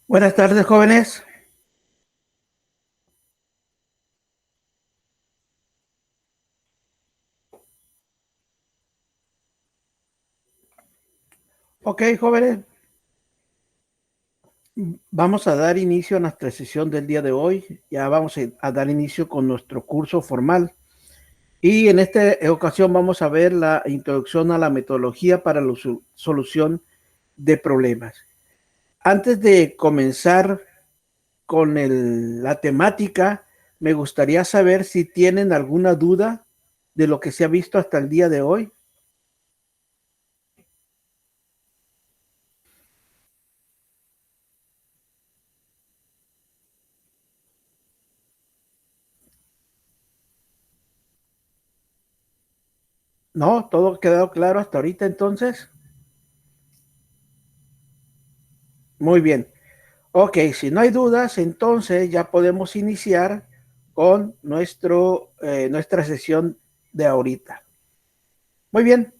Buenas tardes, jóvenes. Ok, jóvenes, vamos a dar inicio a nuestra sesión del día de hoy. Ya vamos a dar inicio con nuestro curso formal. Y en esta ocasión vamos a ver la introducción a la metodología para la solución de problemas. Antes de comenzar con la temática, me gustaría saber si tienen alguna duda de lo que se ha visto hasta el día de hoy. ¿No? ¿Todo ha quedado claro hasta ahorita entonces? Muy bien. Ok, si no hay dudas, entonces ya podemos iniciar con nuestra sesión de ahorita. Muy bien,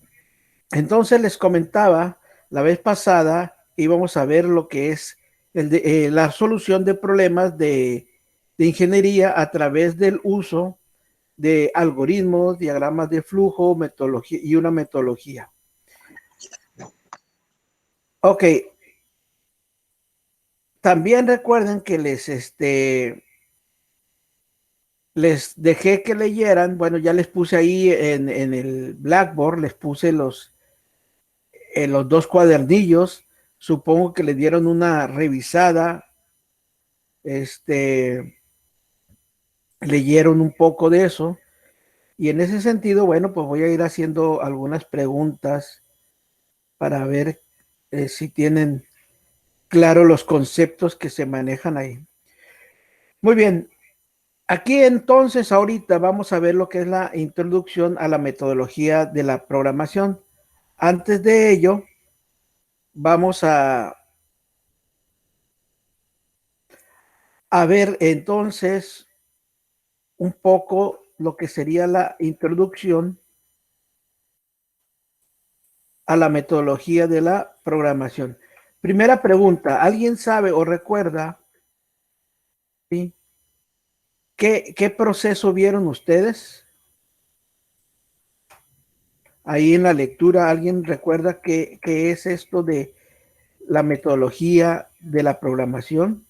entonces les comentaba la vez pasada, íbamos a ver lo que es la solución de problemas de ingeniería a través del uso de algoritmos, diagramas de flujo, metodología y una metodología. Ok, también recuerden que les dejé que leyeran, bueno, ya les puse ahí en el Blackboard, les puse los dos cuadernillos, supongo que le dieron una revisada, este, leyeron un poco de eso, y en ese sentido, bueno, pues voy a ir haciendo algunas preguntas para ver si tienen claro los conceptos que se manejan ahí. Muy bien, aquí entonces ahorita vamos a ver lo que es la introducción a la metodología de la programación. Antes de ello, vamos a ver entonces un poco lo que sería la introducción a la metodología de la programación. Primera pregunta, ¿alguien sabe o recuerda, ¿sí? ¿Qué proceso vieron ustedes? Ahí en la lectura, ¿alguien recuerda qué es esto de la metodología de la programación?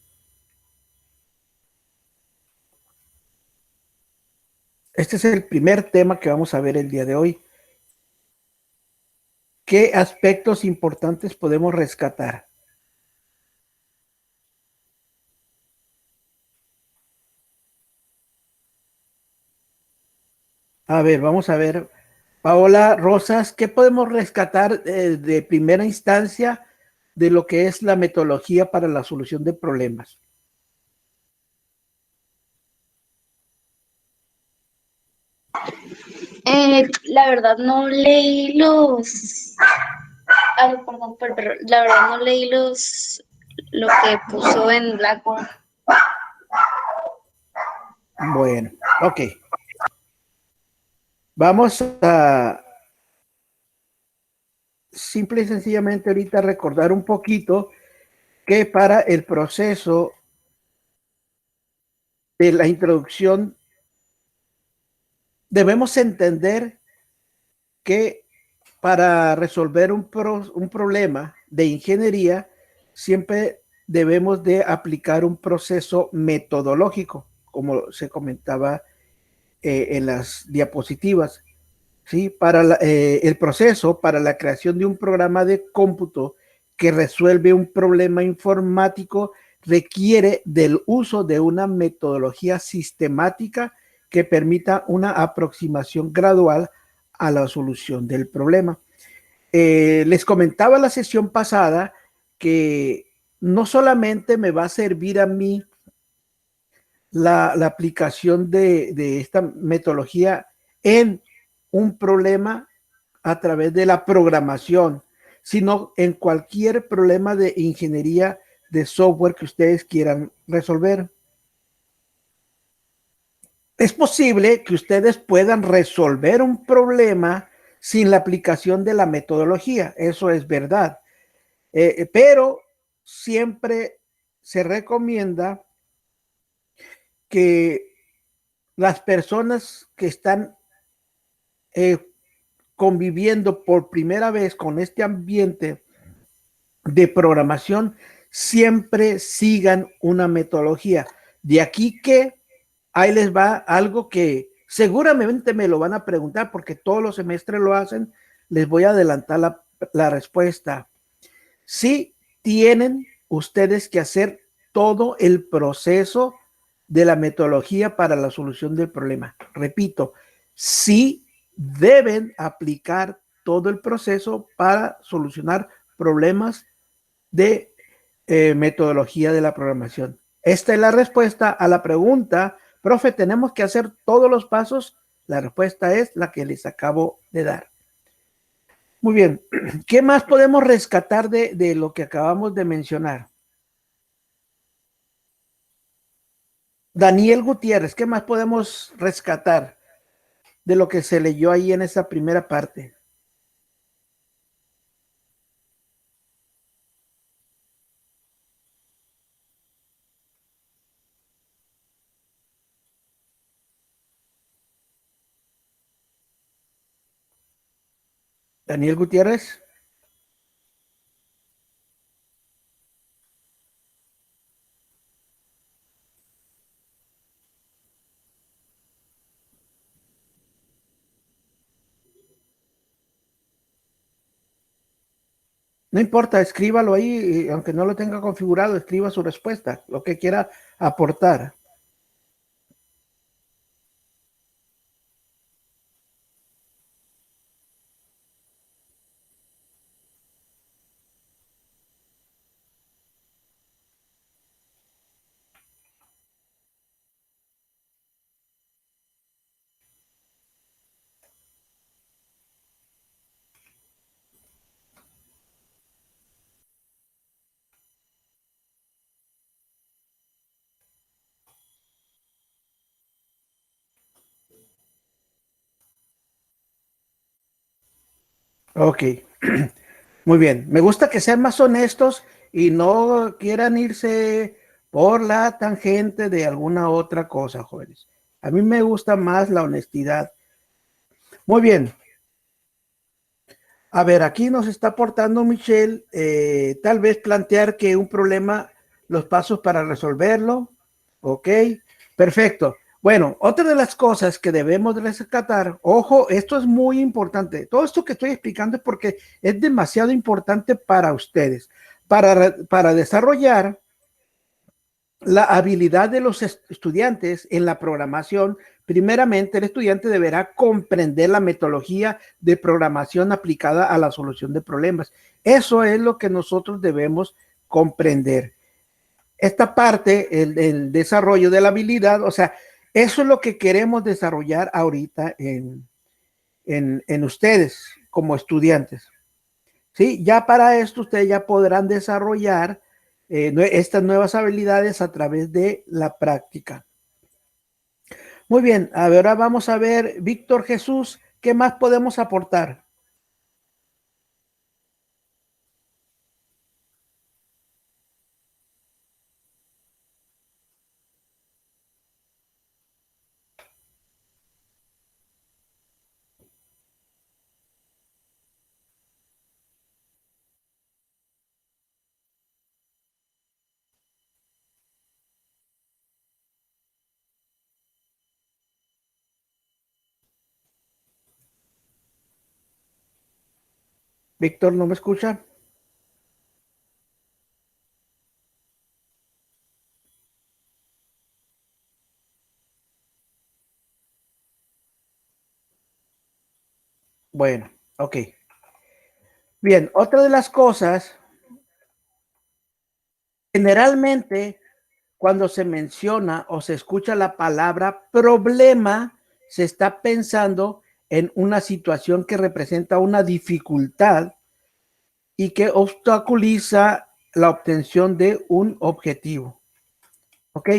Este es el primer tema que vamos a ver el día de hoy. ¿Qué aspectos importantes podemos rescatar? A ver, vamos a ver. Paola Rosas, ¿qué podemos rescatar de primera instancia de lo que es la metodología para la solución de problemas? La verdad no leí los, perdón, pero la verdad no leí lo que puso en Blackboard. Bueno, ok. Vamos a simple y sencillamente ahorita recordar un poquito que para el proceso de la introducción debemos entender que para resolver un problema de ingeniería siempre debemos de aplicar un proceso metodológico, como se comentaba en las diapositivas. ¿Sí? El proceso para la creación de un programa de cómputo que resuelve un problema informático requiere del uso de una metodología sistemática que permita una aproximación gradual a la solución del problema. Les comentaba la sesión pasada que no solamente me va a servir a mí la aplicación de esta metodología en un problema a través de la programación, sino en cualquier problema de ingeniería de software que ustedes quieran resolver. Es posible que ustedes puedan resolver un problema sin la aplicación de la metodología, eso es verdad, pero siempre se recomienda que las personas que están conviviendo por primera vez con este ambiente de programación siempre sigan una metodología. De aquí que ahí les va algo que seguramente me lo van a preguntar porque todos los semestres lo hacen. Les voy a adelantar la respuesta. Sí tienen ustedes que hacer todo el proceso de la metodología para la solución del problema. Repito, sí deben aplicar todo el proceso para solucionar problemas de metodología de la programación. Esta es la respuesta a la pregunta, profe, ¿tenemos que hacer todos los pasos? La respuesta es la que les acabo de dar. Muy bien, ¿qué más podemos rescatar de lo que acabamos de mencionar? Daniel Gutiérrez, ¿qué más podemos rescatar de lo que se leyó ahí en esa primera parte? Daniel Gutiérrez. No importa, escríbalo ahí, aunque no lo tenga configurado, escriba su respuesta, lo que quiera aportar. Ok, muy bien. Me gusta que sean más honestos y no quieran irse por la tangente de alguna otra cosa, jóvenes. A mí me gusta más la honestidad. Muy bien. A ver, aquí nos está aportando Michelle, tal vez plantear que un problema, los pasos para resolverlo. Ok, perfecto. Bueno, otra de las cosas que debemos de rescatar, ojo, esto es muy importante. Todo esto que estoy explicando es porque es demasiado importante para ustedes, para desarrollar la habilidad de los estudiantes en la programación. Primeramente, el estudiante deberá comprender la metodología de programación aplicada a la solución de problemas. Eso es lo que nosotros debemos comprender. Esta parte, el desarrollo de la habilidad, o sea, eso es lo que queremos desarrollar ahorita en ustedes como estudiantes. ¿Sí? Ya para esto ustedes ya podrán desarrollar estas nuevas habilidades a través de la práctica. Muy bien, ahora vamos a ver, Víctor Jesús, ¿qué más podemos aportar? Víctor, ¿no me escucha? Bueno, ok. Bien, otra de las cosas, generalmente cuando se menciona o se escucha la palabra problema, se está pensando en una situación que representa una dificultad y que obstaculiza la obtención de un objetivo. ¿Ok?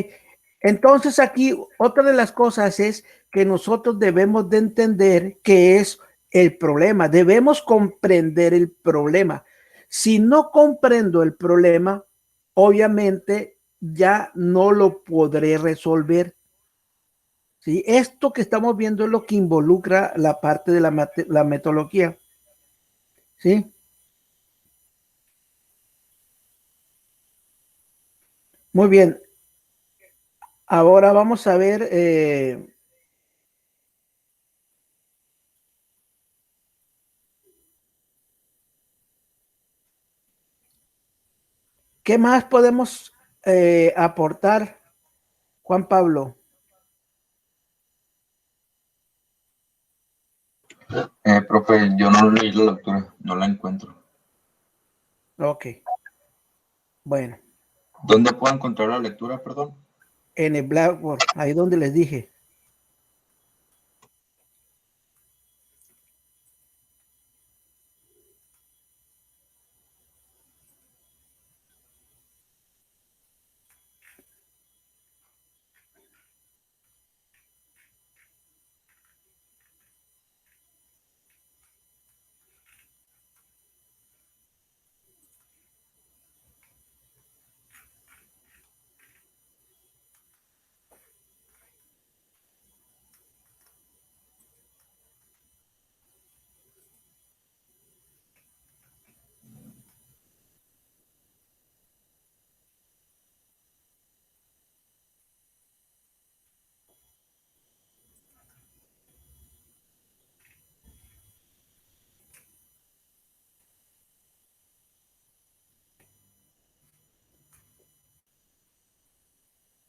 Entonces aquí otra de las cosas es que nosotros debemos de entender qué es el problema. Debemos comprender el problema. Si no comprendo el problema, obviamente ya no lo podré resolver. ¿Sí? Esto que estamos viendo es lo que involucra la parte de la metodología. ¿Sí? Muy bien. Ahora vamos a ver qué más podemos aportar, Juan Pablo. Profe, yo no leí la lectura, no la encuentro. Ok. Bueno. ¿Dónde puedo encontrar la lectura, perdón? En el Blackboard, ahí donde les dije.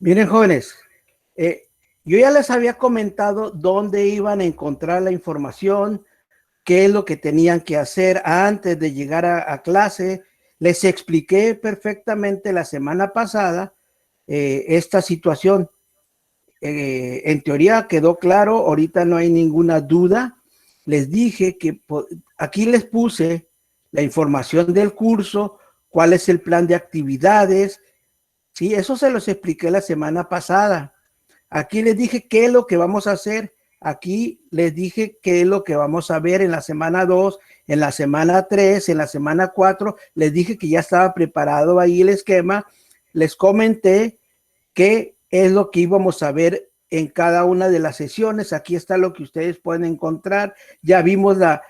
Miren, jóvenes, yo ya les había comentado dónde iban a encontrar la información, qué es lo que tenían que hacer antes de llegar a clase. Les expliqué perfectamente la semana pasada esta situación. En teoría quedó claro, ahorita no hay ninguna duda. Les dije que aquí les puse la información del curso, cuál es el plan de actividades. Sí, eso se los expliqué la semana pasada. Aquí les dije qué es lo que vamos a hacer. Aquí les dije qué es lo que vamos a ver en la semana 2, en la semana 3, en la semana 4. Les dije que ya estaba preparado ahí el esquema. Les comenté qué es lo que íbamos a ver en cada una de las sesiones. Aquí está lo que ustedes pueden encontrar. Ya vimos la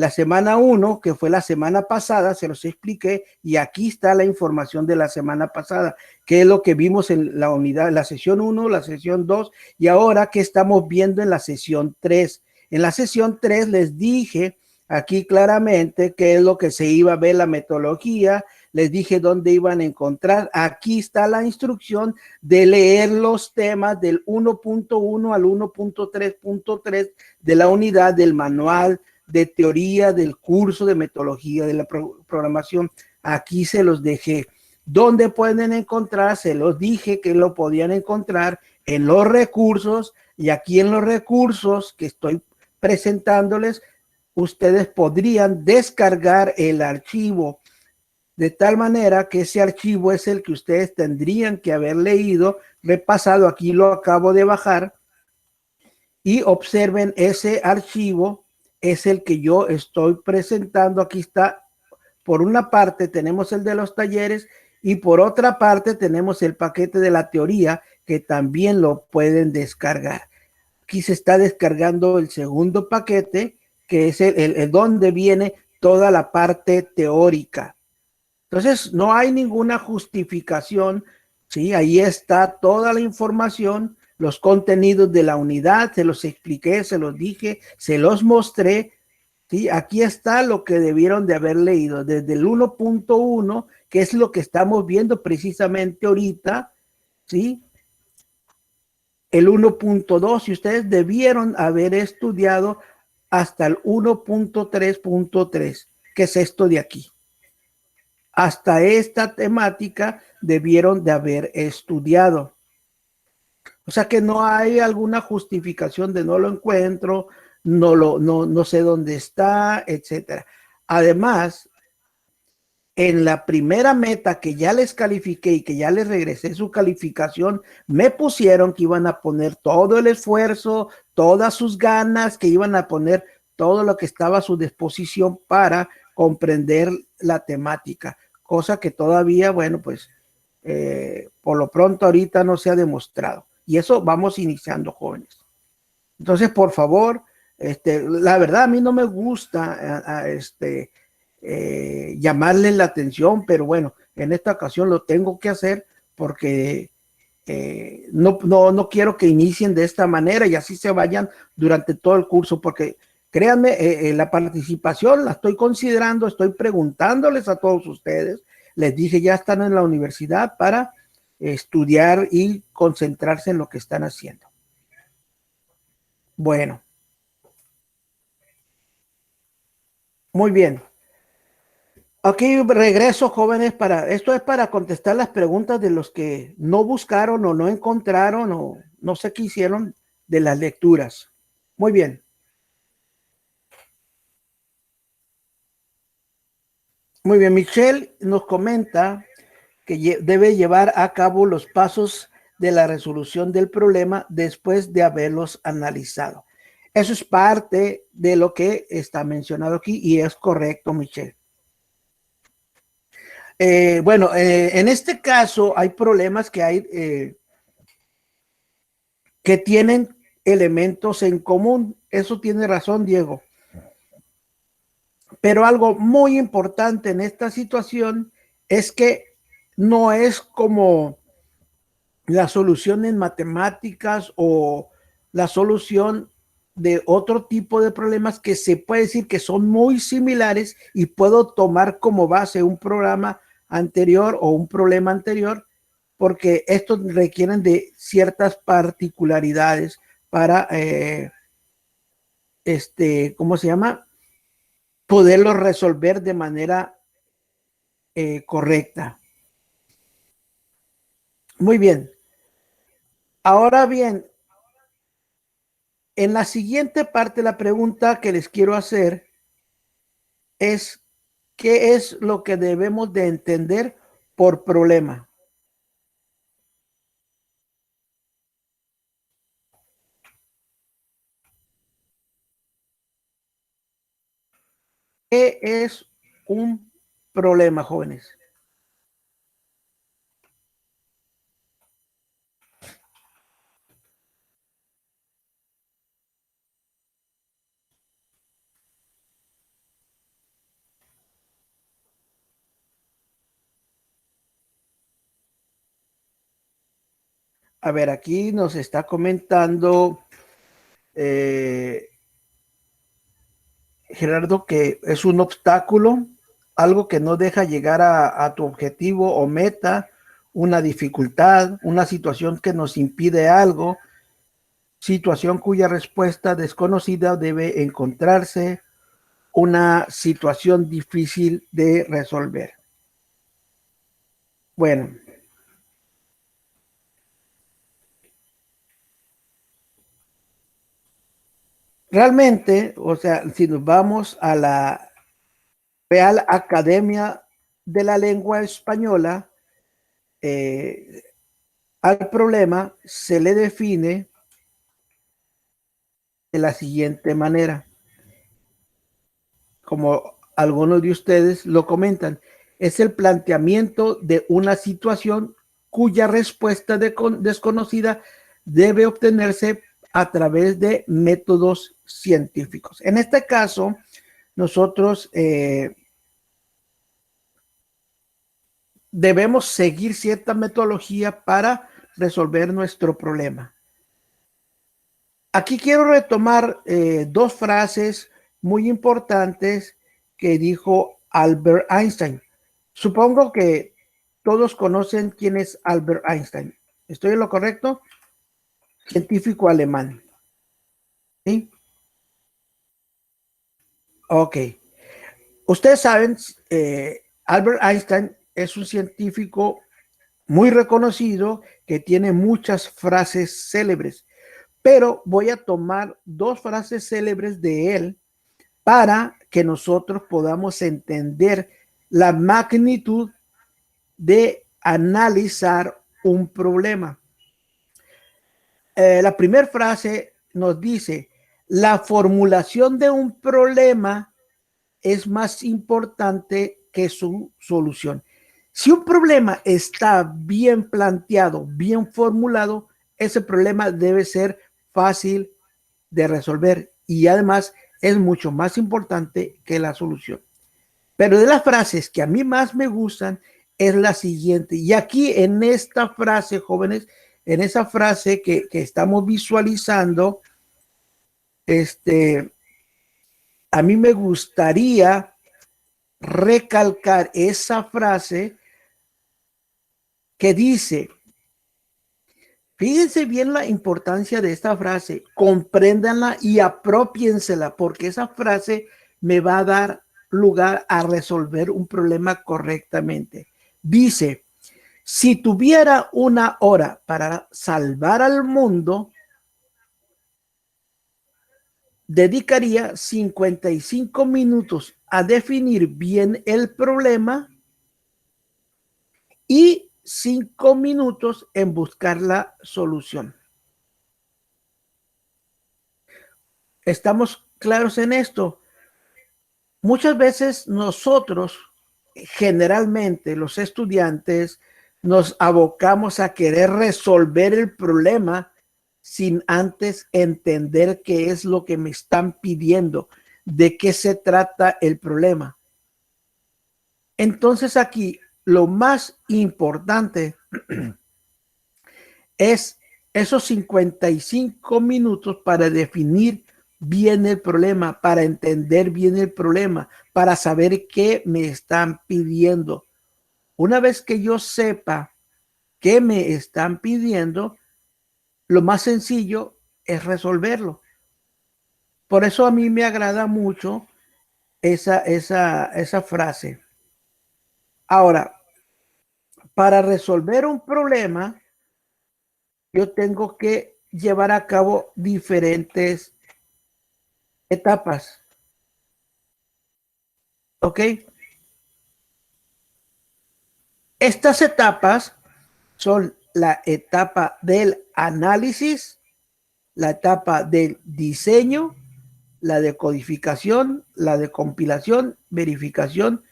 semana 1, que fue la semana pasada, se los expliqué, y aquí está la información de la semana pasada, que es lo que vimos en la unidad, la sesión 1, la sesión 2, y ahora que estamos viendo en la sesión 3. En la sesión 3 les dije aquí claramente qué es lo que se iba a ver, la metodología, les dije dónde iban a encontrar. Aquí está la instrucción de leer los temas del 1.1 al 1.3.3 de la unidad del manual de teoría del curso de metodología de la programación. Aquí se los dejé. ¿Dónde pueden encontrar? Se los dije que lo podían encontrar en los recursos, y aquí en los recursos que estoy presentándoles, ustedes podrían descargar el archivo, de tal manera que ese archivo es el que ustedes tendrían que haber leído, repasado. Aquí lo acabo de bajar, y observen, ese archivo es el que yo estoy presentando. Aquí está, por una parte tenemos el de los talleres, y por otra parte tenemos el paquete de la teoría, que también lo pueden descargar. Aquí se está descargando el segundo paquete, que es el donde viene toda la parte teórica. Entonces, no hay ninguna justificación, ¿sí? Ahí está toda la información, los contenidos de la unidad, se los expliqué, se los dije, se los mostré, ¿sí? Aquí está lo que debieron de haber leído, desde el 1.1, que es lo que estamos viendo precisamente ahorita, ¿sí? El 1.2, y ustedes debieron haber estudiado hasta el 1.3.3, que es esto de aquí. Hasta esta temática debieron de haber estudiado. O sea que no hay alguna justificación de no lo encuentro, no sé dónde está, etcétera. Además, en la primera meta que ya les califiqué y que ya les regresé su calificación, me pusieron que iban a poner todo el esfuerzo, todas sus ganas, que iban a poner todo lo que estaba a su disposición para comprender la temática, cosa que todavía, bueno, pues por lo pronto ahorita no se ha demostrado. Y eso vamos iniciando, jóvenes. Entonces, por favor, la verdad a mí no me gusta llamarle la atención, pero bueno, en esta ocasión lo tengo que hacer porque no quiero que inicien de esta manera y así se vayan durante todo el curso, porque créanme, la participación la estoy considerando, estoy preguntándoles a todos ustedes. Les dije, ya están en la universidad para estudiar y concentrarse en lo que están haciendo. Bueno. Muy bien. Aquí regreso, jóvenes, esto es para contestar las preguntas de los que no buscaron o no encontraron o no sé qué hicieron de las lecturas. Muy bien. Muy bien, Michelle nos comenta que debe llevar a cabo los pasos de la resolución del problema después de haberlos analizado. Eso es parte de lo que está mencionado aquí y es correcto, Michelle. Bueno, en este caso hay problemas que tienen elementos en común. Eso tiene razón, Diego. Pero algo muy importante en esta situación es que no es como la solución en matemáticas o la solución de otro tipo de problemas que se puede decir que son muy similares y puedo tomar como base un programa anterior o un problema anterior, porque estos requieren de ciertas particularidades para, ¿cómo se llama? Poderlos resolver de manera correcta. Muy bien. Ahora bien, en la siguiente parte, la pregunta que les quiero hacer es, ¿qué es lo que debemos de entender por problema? ¿Qué es un problema, jóvenes? A ver, aquí nos está comentando Gerardo que es un obstáculo, algo que no deja llegar a tu objetivo o meta, una dificultad, una situación que nos impide algo, situación cuya respuesta desconocida debe encontrarse, una situación difícil de resolver. Bueno. Realmente, o sea, si nos vamos a la Real Academia de la Lengua Española, al problema se le define de la siguiente manera, como algunos de ustedes lo comentan, es el planteamiento de una situación cuya respuesta desconocida debe obtenerse a través de métodos científicos. En este caso, nosotros debemos seguir cierta metodología para resolver nuestro problema. Aquí quiero retomar dos frases muy importantes que dijo Albert Einstein. Supongo que todos conocen quién es Albert Einstein. ¿Estoy en lo correcto? Científico alemán. ¿Sí? Ok. Ustedes saben, Albert Einstein es un científico muy reconocido que tiene muchas frases célebres, pero voy a tomar dos frases célebres de él para que nosotros podamos entender la magnitud de analizar un problema. La primera frase nos dice, la formulación de un problema es más importante que su solución. Si un problema está bien planteado, bien formulado, ese problema debe ser fácil de resolver y además es mucho más importante que la solución. Pero de las frases que a mí más me gustan es la siguiente. Y aquí en esta frase, jóvenes, en esa frase que estamos visualizando, a mí me gustaría recalcar esa frase que dice, fíjense bien la importancia de esta frase, compréndanla y apropiénsela, porque esa frase me va a dar lugar a resolver un problema correctamente. Dice, si tuviera una hora para salvar al mundo, dedicaría 55 minutos a definir bien el problema y 5 minutos en buscar la solución. ¿Estamos claros en esto? Muchas veces nosotros, generalmente los estudiantes, nos abocamos a querer resolver el problema sin antes entender qué es lo que me están pidiendo, de qué se trata el problema. Entonces aquí lo más importante es esos 55 minutos para definir bien el problema, para entender bien el problema, para saber qué me están pidiendo. Una vez que yo sepa qué me están pidiendo, lo más sencillo es resolverlo. Por eso a mí me agrada mucho esa frase. Ahora, para resolver un problema, yo tengo que llevar a cabo diferentes etapas. ¿Ok? Estas etapas son la etapa del análisis, la etapa del diseño, la de codificación, la de compilación, verificación,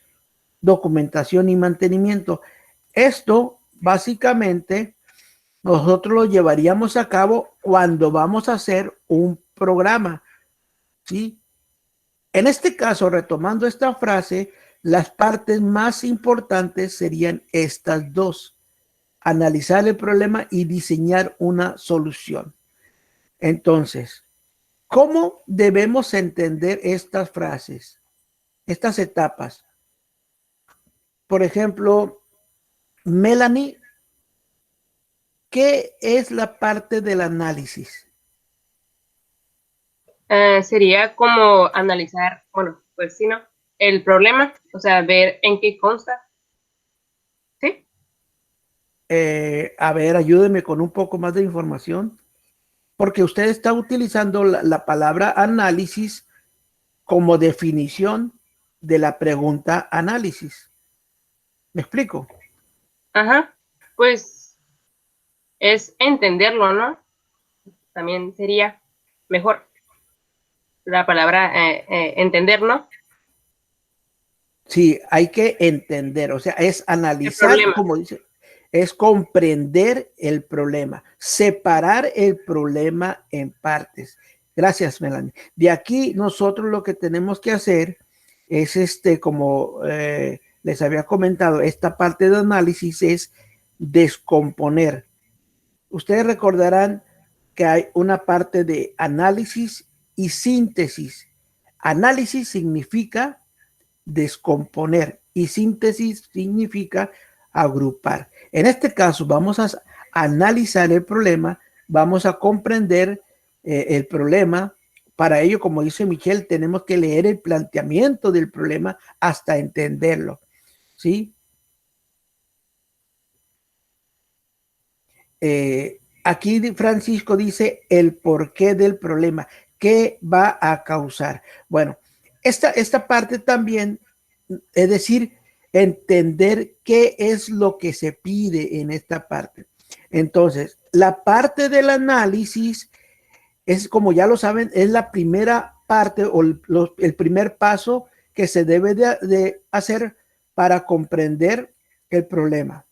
documentación y mantenimiento. Esto básicamente nosotros lo llevaríamos a cabo cuando vamos a hacer un programa, ¿sí? En este caso, retomando esta frase, las partes más importantes serían estas dos: analizar el problema y diseñar una solución. Entonces, ¿cómo debemos entender estas frases, estas etapas? Por ejemplo, Melanie, ¿qué es la parte del análisis? Sería como analizar, bueno, pues sí, ¿no? El problema, o sea, ver en qué consta. ¿Sí? A ver, ayúdeme con un poco más de información, porque usted está utilizando la palabra análisis como definición de la pregunta análisis. ¿Me explico? Ajá, pues es entenderlo, ¿no? También sería mejor la palabra entender, ¿no? Sí, hay que entender, o sea, es analizar, como dice, es comprender el problema, separar el problema en partes. Gracias, Melanie. De aquí nosotros lo que tenemos que hacer es como les había comentado, esta parte de análisis es descomponer. Ustedes recordarán que hay una parte de análisis y síntesis. Análisis significa descomponer y síntesis significa agrupar. En este caso vamos a analizar el problema, vamos a comprender el problema. Para ello, como dice Michelle, tenemos que leer el planteamiento del problema hasta entenderlo, ¿sí? Aquí Francisco dice el porqué del problema, qué va a causar. Bueno, esta parte también, es decir, entender qué es lo que se pide en esta parte. Entonces, la parte del análisis es, como ya lo saben, es la primera parte o el primer paso que se debe de hacer para comprender el problema.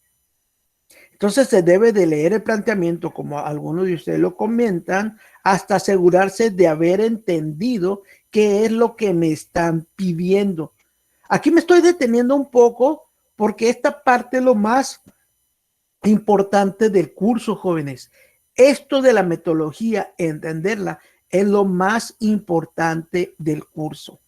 Entonces se debe de leer el planteamiento, como algunos de ustedes lo comentan, hasta asegurarse de haber entendido qué es lo que me están pidiendo. Aquí me estoy deteniendo un poco porque esta parte es lo más importante del curso, jóvenes. Esto de la metodología, entenderla, es lo más importante del curso.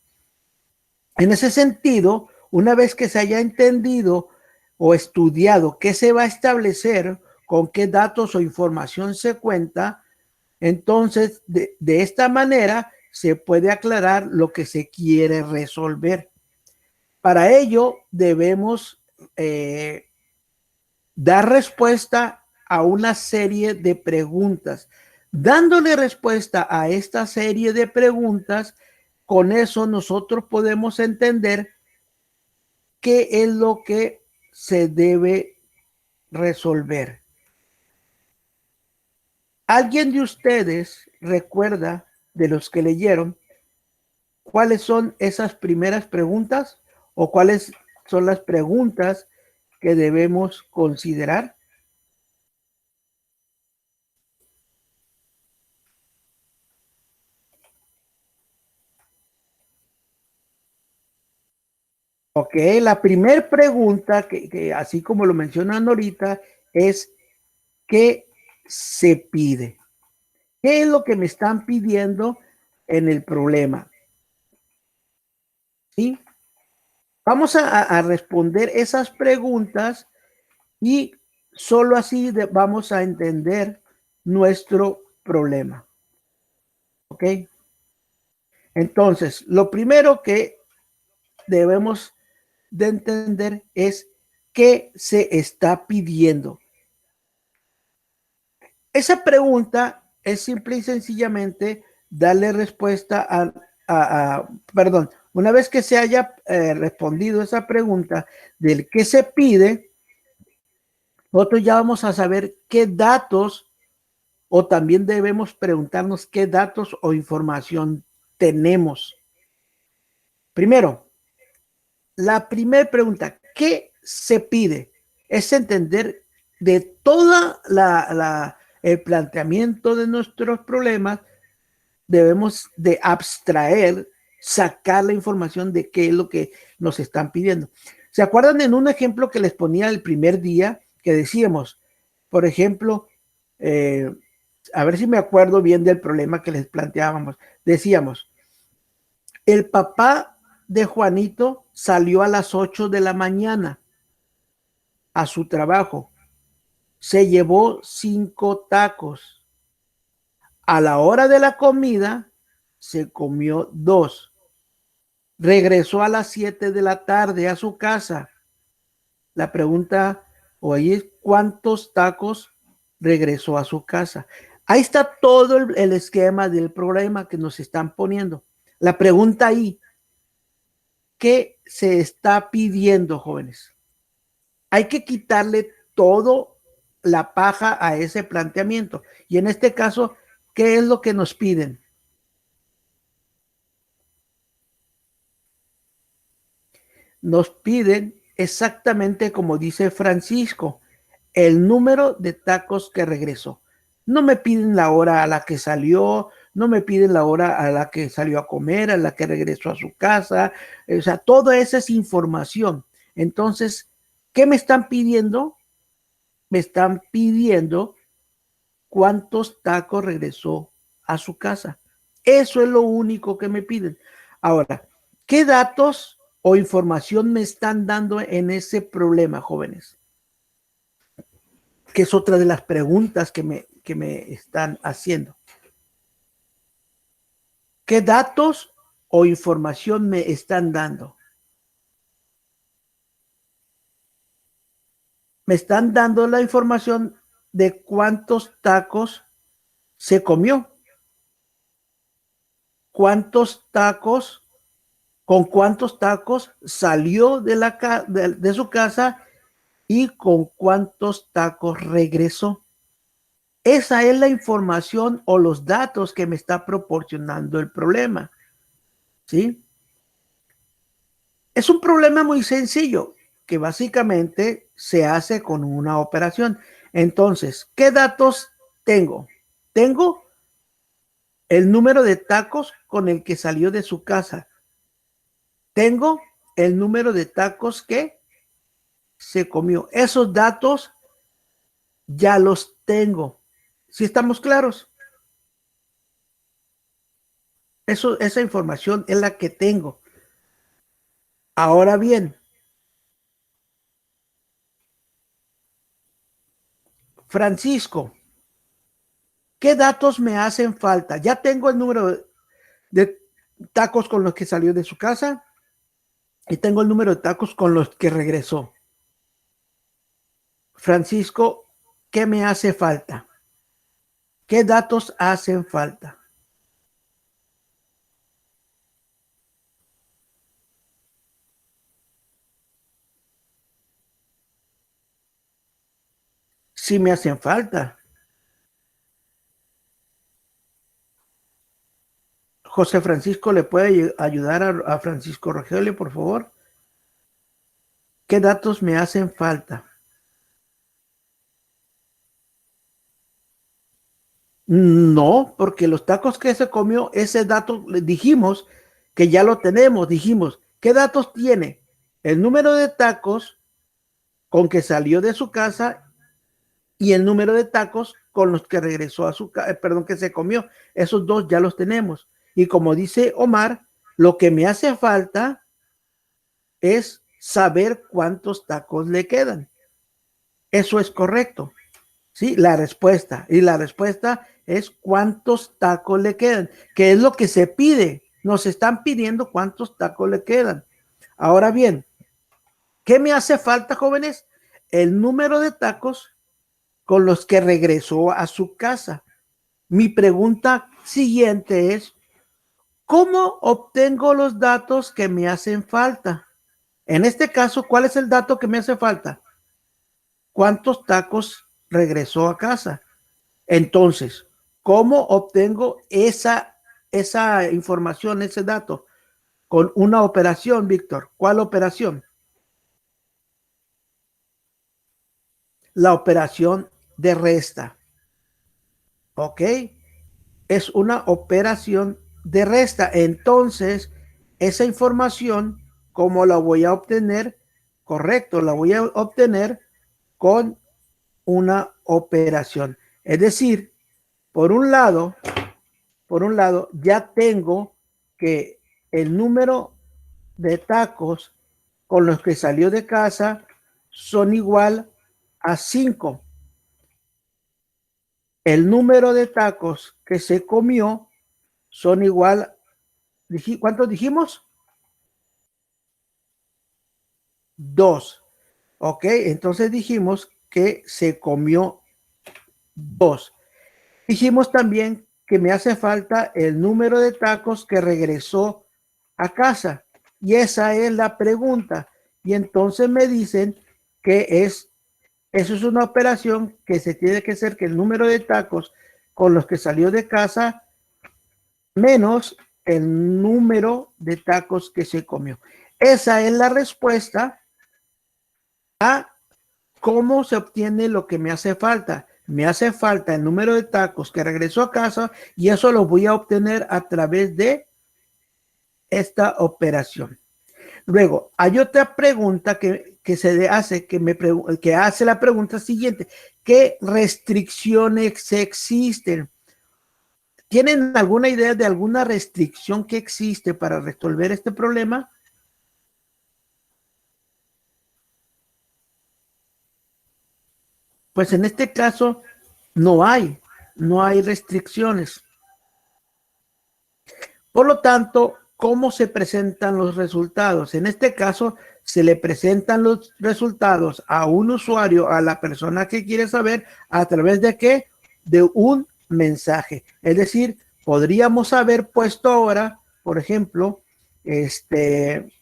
En ese sentido, una vez que se haya entendido o estudiado qué se va a establecer, con qué datos o información se cuenta, entonces de esta manera se puede aclarar lo que se quiere resolver. Para ello debemos dar respuesta a una serie de preguntas. Dándole respuesta a esta serie de preguntas, con eso nosotros podemos entender qué es lo que se debe resolver. ¿Alguien de ustedes recuerda, de los que leyeron, cuáles son esas primeras preguntas o cuáles son las preguntas que debemos considerar? Ok, la primera pregunta, que así como lo mencionan ahorita, es ¿qué se pide? ¿Qué es lo que me están pidiendo en el problema? ¿Sí? Vamos a responder esas preguntas y solo así vamos a entender nuestro problema. ¿Ok? Entonces, lo primero que debemos de entender es qué se está pidiendo. Esa pregunta es simple y sencillamente darle respuesta perdón, una vez que se haya respondido esa pregunta del qué se pide, nosotros ya vamos a saber qué datos, o también debemos preguntarnos qué datos o información tenemos. Primero, la primera pregunta, ¿qué se pide? Es entender de toda el planteamiento de nuestros problemas, debemos de abstraer, sacar la información de qué es lo que nos están pidiendo. ¿Se acuerdan en un ejemplo que les ponía el primer día que decíamos, por ejemplo, a ver si me acuerdo bien del problema que les planteábamos? Decíamos, el papá de Juanito salió a las 8 de la mañana a su trabajo. Se llevó 5 tacos. A la hora de la comida se comió 2. Regresó a las 7 de la tarde a su casa. La pregunta hoy es ¿cuántos tacos regresó a su casa? Ahí está todo el esquema del problema que nos están poniendo. La pregunta ahí, ¿qué se está pidiendo, jóvenes? Hay que quitarle todo la paja a ese planteamiento. Y en este caso, ¿qué es lo que nos piden? Nos piden exactamente como dice Francisco, el número de tacos que regresó. No me piden la hora a la que salió, no me piden la hora a la que salió a comer, a la que regresó a su casa. O sea, toda esa es información. Entonces, ¿qué me están pidiendo? Me están pidiendo cuántos tacos regresó a su casa. Eso es lo único que me piden. Ahora, ¿qué datos o información me están dando en ese problema, jóvenes? Que es otra de las preguntas que me están haciendo. ¿Qué datos o información me están dando? Me están dando la información de cuántos tacos se comió. ¿Cuántos tacos, con cuántos tacos salió de su casa y con cuántos tacos regresó? Esa es la información o los datos que me está proporcionando el problema. ¿Sí? Es un problema muy sencillo. que básicamente se hace con una operación. Entonces, ¿qué datos tengo? Tengo el número de tacos con el que salió de su casa. Tengo el número de tacos que se comió. Esos datos ya los tengo. ¿Sí estamos claros? Esa información es la que tengo. Ahora bien, Francisco, ¿qué datos me hacen falta? Ya tengo el número de tacos con los que salió de su casa y tengo el número de tacos con los que regresó. Francisco, ¿qué me hace falta? ¿Qué datos hacen falta? Sí me hacen falta. José Francisco, ¿le puede ayudar a Francisco Rogelio, por favor? ¿Qué datos me hacen falta? No, porque los tacos que se comió, ese dato le dijimos que ya lo tenemos. Dijimos, ¿qué datos tiene? El número de tacos con que salió de su casa y el número de tacos con los que regresó a su casa, perdón, que se comió. Esos dos ya los tenemos. Y como dice Omar, lo que me hace falta es saber cuántos tacos le quedan. Eso es correcto. Sí, la respuesta. Y la respuesta es cuántos tacos le quedan, que es lo que se pide. Nos están pidiendo cuántos tacos le quedan. Ahora bien, ¿qué me hace falta, jóvenes? El número de tacos con los que regresó a su casa. Mi pregunta siguiente es, ¿cómo obtengo los datos que me hacen falta? En este caso, ¿cuál es el dato que me hace falta? ¿Cuántos tacos regresó a casa? Entonces, ¿cómo obtengo esa información, ese dato? Con una operación, Víctor. ¿Cuál operación? La operación de resta. ¿Ok? Es una operación de resta. Entonces, esa información, ¿cómo la voy a obtener? Correcto, la voy a obtener con una operación. Es decir, por un lado, ya tengo que el número de tacos con los que salió de casa son igual a 5. El número de tacos que se comió son igual, ¿cuántos dijimos? 2. Ok, entonces dijimos que se comió 2. Dijimos también que me hace falta el número de tacos que regresó a casa. Y esa es la pregunta. Y entonces me dicen que eso es una operación que se tiene que hacer, que el número de tacos con los que salió de casa menos el número de tacos que se comió. Esa es la respuesta a cómo se obtiene lo que me hace falta. Me hace falta el número de tacos que regresó a casa y eso lo voy a obtener a través de esta operación. Luego, hay otra pregunta que se hace, que hace la pregunta siguiente. ¿Qué restricciones existen? ¿Tienen alguna idea de alguna restricción que existe para resolver este problema? Pues en este caso no hay restricciones. Por lo tanto, ¿cómo se presentan los resultados? En este caso, se le presentan los resultados a un usuario, a la persona que quiere saber, ¿a través de qué? De un mensaje. Es decir, podríamos haber puesto ahora, por ejemplo, el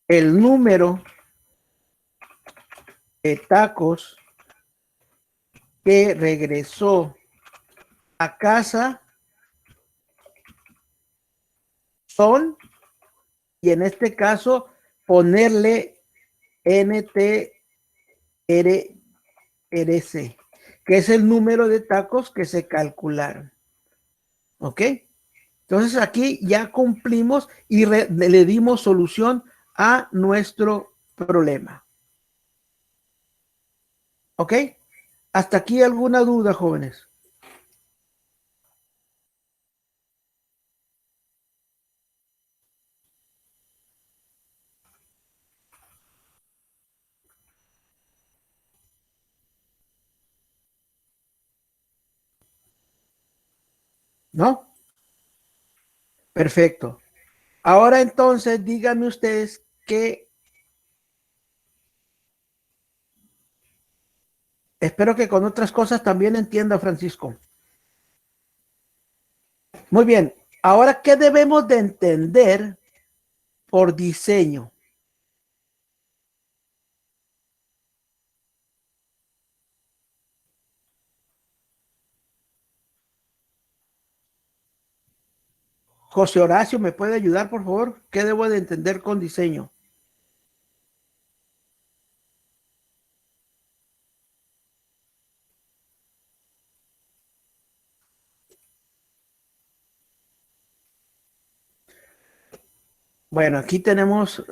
número de tacos que regresó a casa son y en este caso ponerle NTRC, que es el número de tacos que se calcularon. ¿Ok? Entonces aquí ya cumplimos y le dimos solución a nuestro problema. ¿Ok? ¿Hasta aquí alguna duda, jóvenes? ¿No? Perfecto. Ahora entonces díganme ustedes que espero que con otras cosas también entienda, Francisco. Muy bien. Ahora, ¿qué debemos de entender por diseño? José Horacio, ¿me puede ayudar, por favor? ¿Qué debo de entender con diseño? Bueno, aquí tenemos,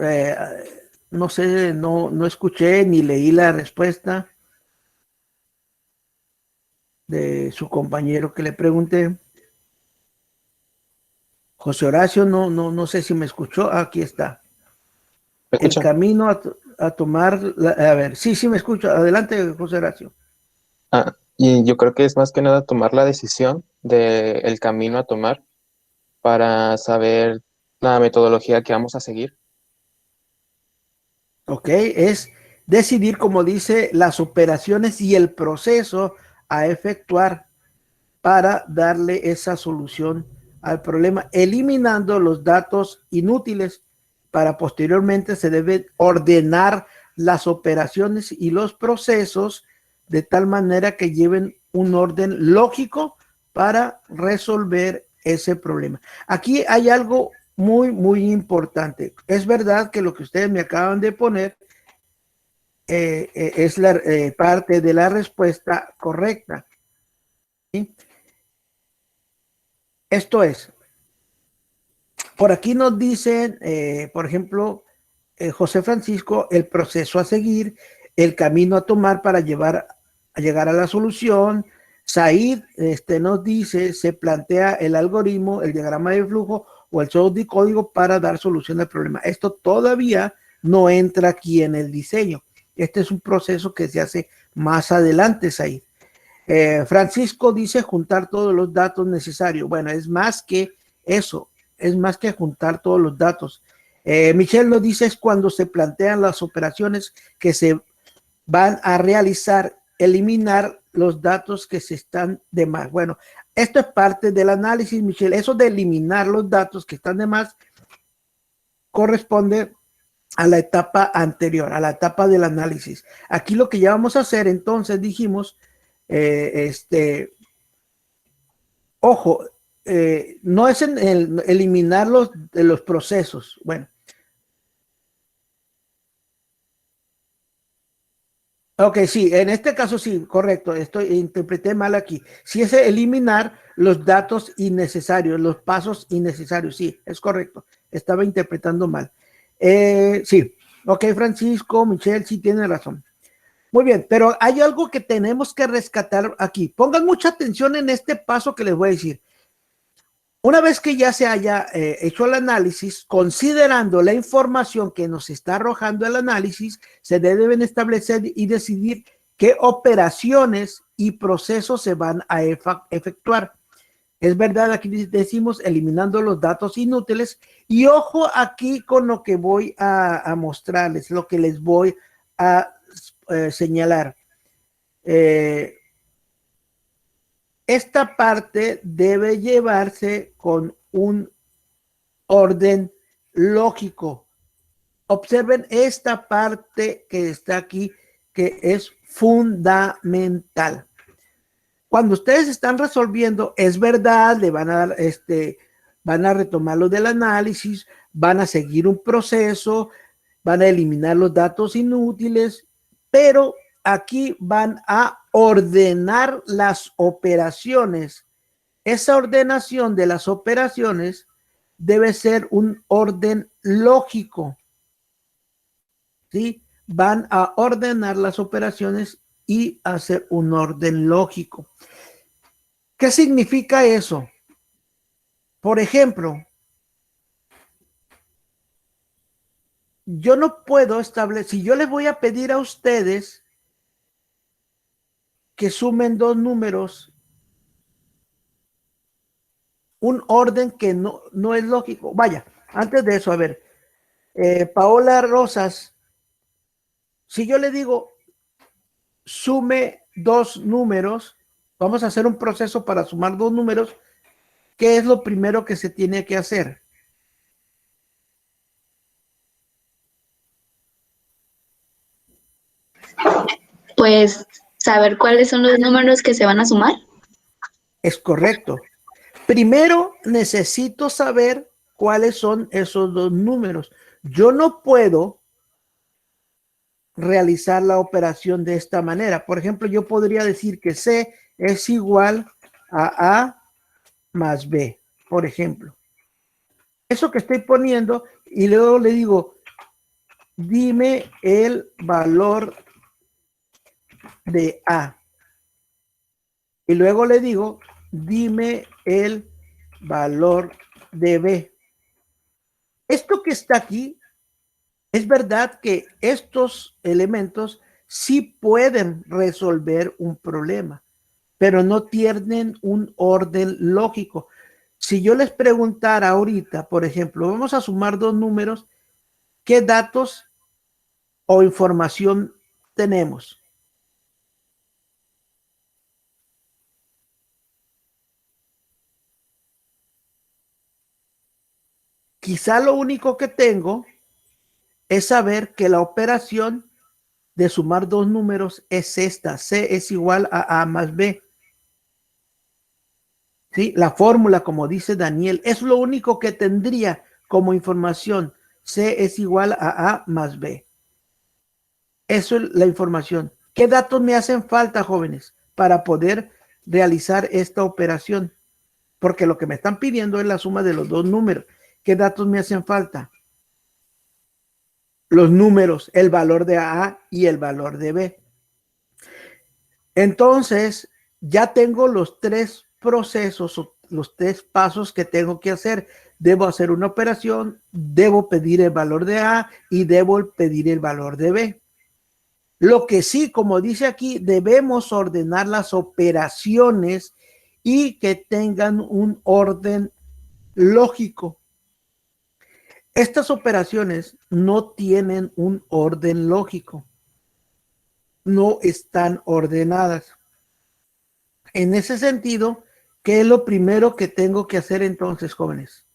no sé, no escuché ni leí la respuesta de su compañero que le pregunté. José Horacio, no sé si me escuchó. Aquí está. ¿Me El escucha? camino a tomar, a ver, sí, me escucho. Adelante, José Horacio. Y yo creo que es más que nada tomar la decisión del camino a tomar para saber la metodología que vamos a seguir. Ok, es decidir, como dice, las operaciones y el proceso a efectuar para darle esa solución al problema, eliminando los datos inútiles. Para posteriormente se deben ordenar las operaciones y los procesos de tal manera que lleven un orden lógico para resolver ese problema. Aquí hay algo muy importante. Es verdad que lo que ustedes me acaban de poner es la parte de la respuesta correcta, ¿sí? Esto es, por aquí nos dicen, por ejemplo, José Francisco, el proceso a seguir, el camino a tomar para llegar a la solución. Said nos dice, se plantea el algoritmo, el diagrama de flujo o el software de código para dar solución al problema. Esto todavía no entra aquí en el diseño. Este es un proceso que se hace más adelante, Said. Francisco dice juntar todos los datos necesarios. Bueno, es más que eso, es más que juntar todos los datos. Michelle nos dice es cuando se plantean las operaciones que se van a realizar, eliminar los datos que se están de más. Bueno, esto es parte del análisis, Michelle. Eso de eliminar los datos que están de más corresponde a la etapa anterior, a la etapa del análisis. Aquí lo que ya vamos a hacer, entonces dijimos, ojo, no es eliminar los procesos. Bueno. Ok, sí, en este caso sí, correcto, interpreté mal aquí. Sí es eliminar los datos innecesarios, los pasos innecesarios, sí, es correcto, estaba interpretando mal. Sí, ok, Francisco, Michelle, sí tiene razón. Muy bien, pero hay algo que tenemos que rescatar aquí. Pongan mucha atención en este paso que les voy a decir. Una vez que ya se haya hecho el análisis, considerando la información que nos está arrojando el análisis, se deben establecer y decidir qué operaciones y procesos se van a efectuar. Es verdad, aquí decimos eliminando los datos inútiles y ojo aquí con lo que voy a mostrarles, lo que les voy a señalar. Esta parte debe llevarse con un orden lógico. Observen esta parte que está aquí, que es fundamental. Cuando ustedes están resolviendo, es verdad, le van a dar van a retomarlo del análisis, van a seguir un proceso, van a eliminar los datos inútiles, pero aquí van a ordenar las operaciones. Esa ordenación de las operaciones debe ser un orden lógico, ¿sí? Van a ordenar las operaciones y hacer un orden lógico. ¿Qué significa eso? Por ejemplo, yo no puedo establecer, si yo les voy a pedir a ustedes que sumen dos números, un orden que no es lógico. Vaya, antes de eso, a ver, Paola Rosas, si yo le digo sume dos números, vamos a hacer un proceso para sumar dos números, ¿qué es lo primero que se tiene que hacer? Pues saber cuáles son los números que se van a sumar. Es correcto. Primero necesito saber cuáles son esos dos números. Yo no puedo realizar la operación de esta manera. Por ejemplo, yo podría decir que C es igual a A más B, por ejemplo. Eso que estoy poniendo y luego le digo, dime el valor de A. Y luego le digo, dime el valor de B. Esto que está aquí, es verdad que estos elementos sí pueden resolver un problema, pero no tienen un orden lógico. Si yo les preguntara ahorita, por ejemplo, vamos a sumar dos números, ¿qué datos o información tenemos? Quizá lo único que tengo es saber que la operación de sumar dos números es esta. C es igual a A más B. ¿Sí? La fórmula, como dice Daniel, es lo único que tendría como información. C es igual a A más B. Eso es la información. ¿Qué datos me hacen falta, jóvenes, para poder realizar esta operación? Porque lo que me están pidiendo es la suma de los dos números. ¿Qué datos me hacen falta? Los números, el valor de A y el valor de B. Entonces, ya tengo los tres procesos, los tres pasos que tengo que hacer. Debo hacer una operación, debo pedir el valor de A y debo pedir el valor de B. Lo que sí, como dice aquí, debemos ordenar las operaciones y que tengan un orden lógico. Estas operaciones no tienen un orden lógico, no están ordenadas. En ese sentido, ¿qué es lo primero que tengo que hacer entonces, jóvenes?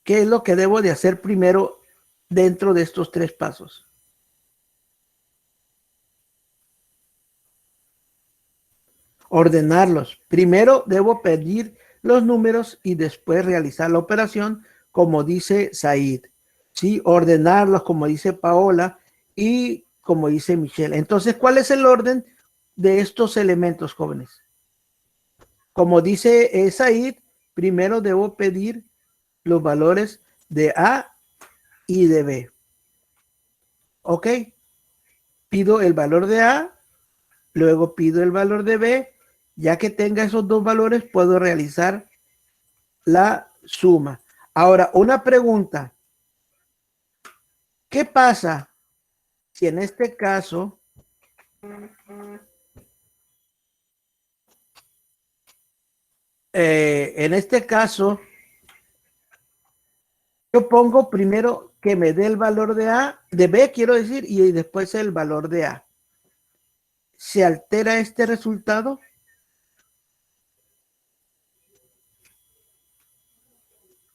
¿Qué es lo que debo de hacer primero dentro de estos tres pasos? Ordenarlos. Primero debo pedir los números y después realizar la operación, como dice Said. Sí, ordenarlos, como dice Paola y como dice Michelle. Entonces, ¿cuál es el orden de estos elementos, jóvenes? Como dice Said, primero debo pedir los valores de A y de B. ¿Ok? Pido el valor de A, luego pido el valor de B. Ya que tenga esos dos valores, puedo realizar la suma. Ahora, una pregunta. ¿Qué pasa si en este caso yo pongo primero que me dé el valor de A, de B quiero decir, y después el valor de A? ¿Se altera este resultado?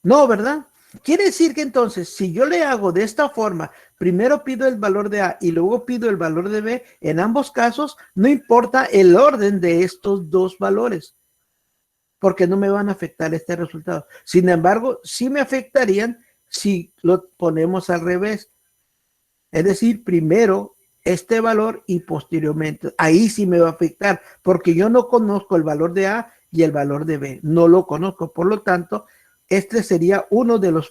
No, ¿verdad? Quiere decir que entonces, si yo le hago de esta forma, primero pido el valor de A y luego pido el valor de B, en ambos casos no importa el orden de estos dos valores, porque no me van a afectar este resultado. Sin embargo, sí me afectarían si lo ponemos al revés. Es decir, primero este valor y posteriormente. Ahí sí me va a afectar, porque yo no conozco el valor de A y el valor de B. No lo conozco. Por lo tanto, este sería uno de los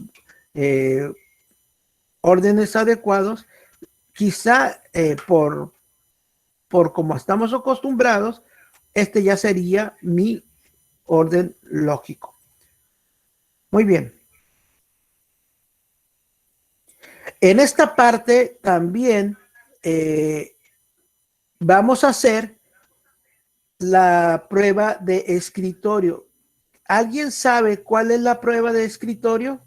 órdenes adecuados. Quizá por como estamos acostumbrados, este ya sería mi orden lógico. Muy bien. En esta parte también vamos a hacer la prueba de escritorio. ¿Alguien sabe cuál es la prueba de escritorio?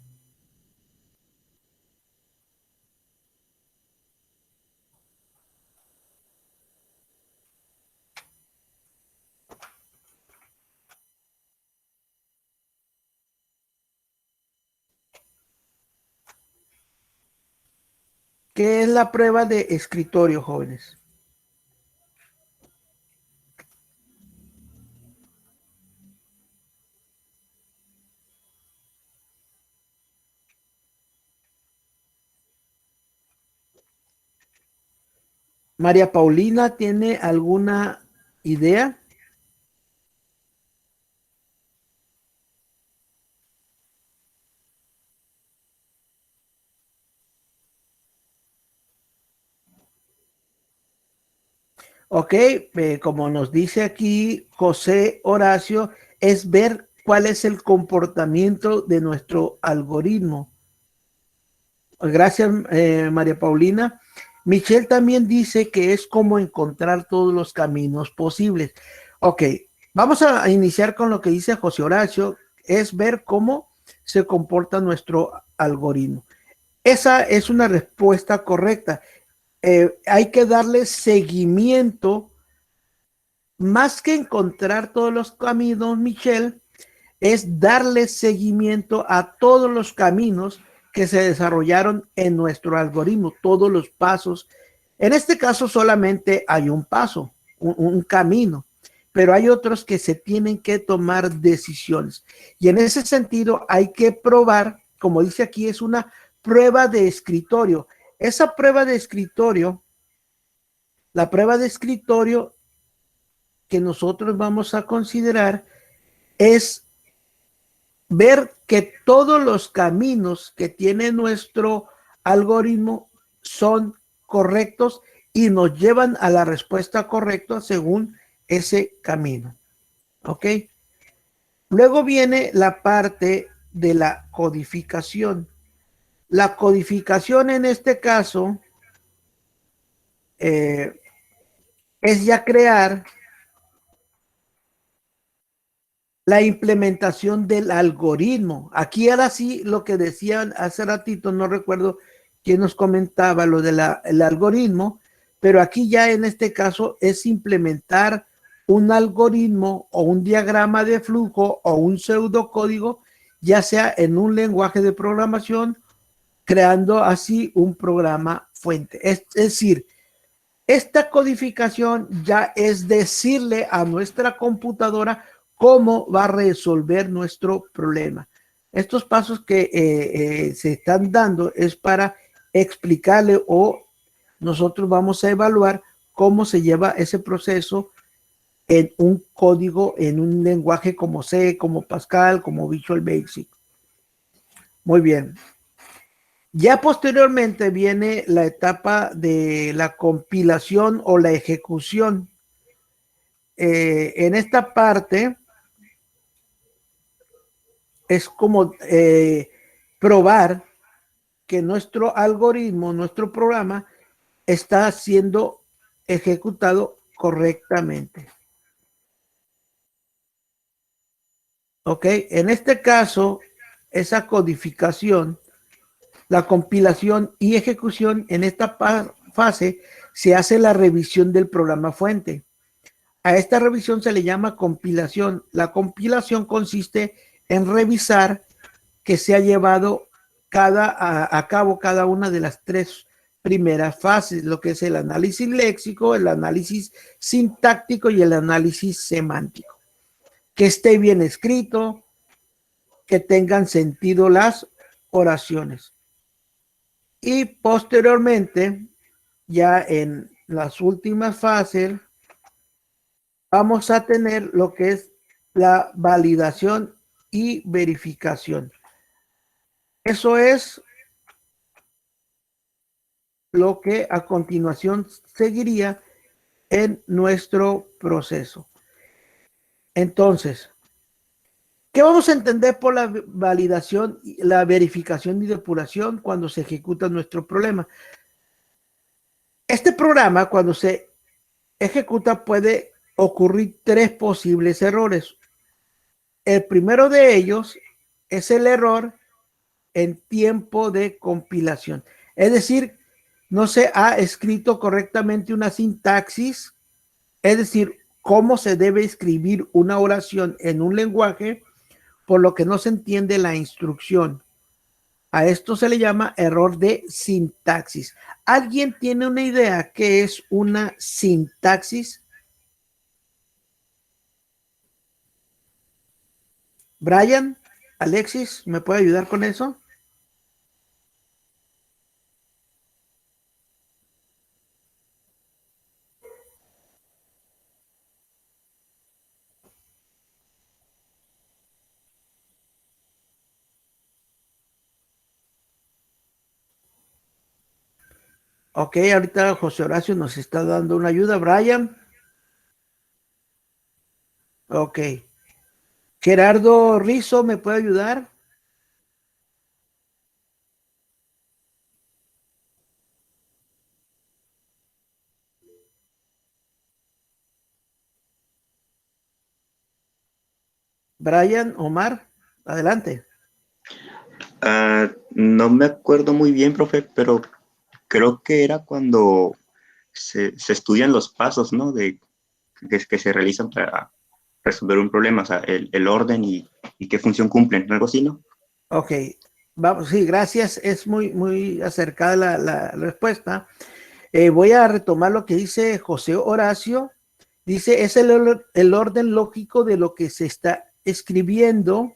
¿Qué es la prueba de escritorio, jóvenes? María Paulina, ¿tiene alguna idea? Ok, como nos dice aquí José Horacio, es ver cuál es el comportamiento de nuestro algoritmo. Gracias, María Paulina. Michelle también dice que es como encontrar todos los caminos posibles. Ok, vamos a iniciar con lo que dice José Horacio, es ver cómo se comporta nuestro algoritmo. Esa es una respuesta correcta. Hay que darle seguimiento, más que encontrar todos los caminos, Michelle, es darle seguimiento a todos los caminos que se desarrollaron en nuestro algoritmo, todos los pasos. En este caso solamente hay un paso, un camino, pero hay otros que se tienen que tomar decisiones. Y en ese sentido hay que probar, como dice aquí, es una prueba de escritorio. Esa prueba de escritorio, la prueba de escritorio que nosotros vamos a considerar es ver que todos los caminos que tiene nuestro algoritmo son correctos y nos llevan a la respuesta correcta según ese camino. ¿Ok? Luego viene la parte de la codificación. La codificación en este caso es ya crear la implementación del algoritmo. Aquí ahora sí lo que decían hace ratito, no recuerdo quién nos comentaba lo del algoritmo, pero aquí ya en este caso es implementar un algoritmo o un diagrama de flujo o un pseudocódigo, ya sea en un lenguaje de programación, creando así un programa fuente. Es decir, esta codificación ya es decirle a nuestra computadora cómo va a resolver nuestro problema. Estos pasos que se están dando es para explicarle o nosotros vamos a evaluar cómo se lleva ese proceso en un código, en un lenguaje como C, como Pascal, como Visual Basic. Muy bien. Ya posteriormente viene la etapa de la compilación o la ejecución. En esta parte es como probar que nuestro algoritmo, nuestro programa está siendo ejecutado correctamente. Ok, en este caso, esa codificación, la compilación y ejecución, en esta fase se hace la revisión del programa fuente. A esta revisión se le llama compilación. La compilación consiste en revisar que se ha llevado a cabo cada una de las tres primeras fases, lo que es el análisis léxico, el análisis sintáctico y el análisis semántico. Que esté bien escrito, que tengan sentido las oraciones. Y posteriormente, ya en las últimas fases, vamos a tener lo que es la validación y verificación. Eso es lo que a continuación seguiría en nuestro proceso. Entonces, ¿qué vamos a entender por la validación, la verificación y depuración cuando se ejecuta nuestro problema? Este programa, cuando se ejecuta, puede ocurrir tres posibles errores. El primero de ellos es el error en tiempo de compilación. Es decir, no se ha escrito correctamente una sintaxis, es decir, cómo se debe escribir una oración en un lenguaje, por lo que no se entiende la instrucción. A esto se le llama error de sintaxis. ¿Alguien tiene una idea qué es una sintaxis? Brian, Alexis, ¿me puede ayudar con eso? Ok, ahorita José Horacio nos está dando una ayuda. Brian. Ok. Gerardo Rizo, ¿me puede ayudar? Brian, Omar, adelante. No me acuerdo muy bien, profe, pero creo que era cuando se estudian los pasos, ¿no? Que se realizan para resolver un problema, o sea, el orden y qué función cumplen, algo así, ¿no? Ok, vamos, sí, gracias. Es muy acercada la respuesta. Voy a retomar lo que dice José Horacio. Dice, es el orden lógico de lo que se está escribiendo.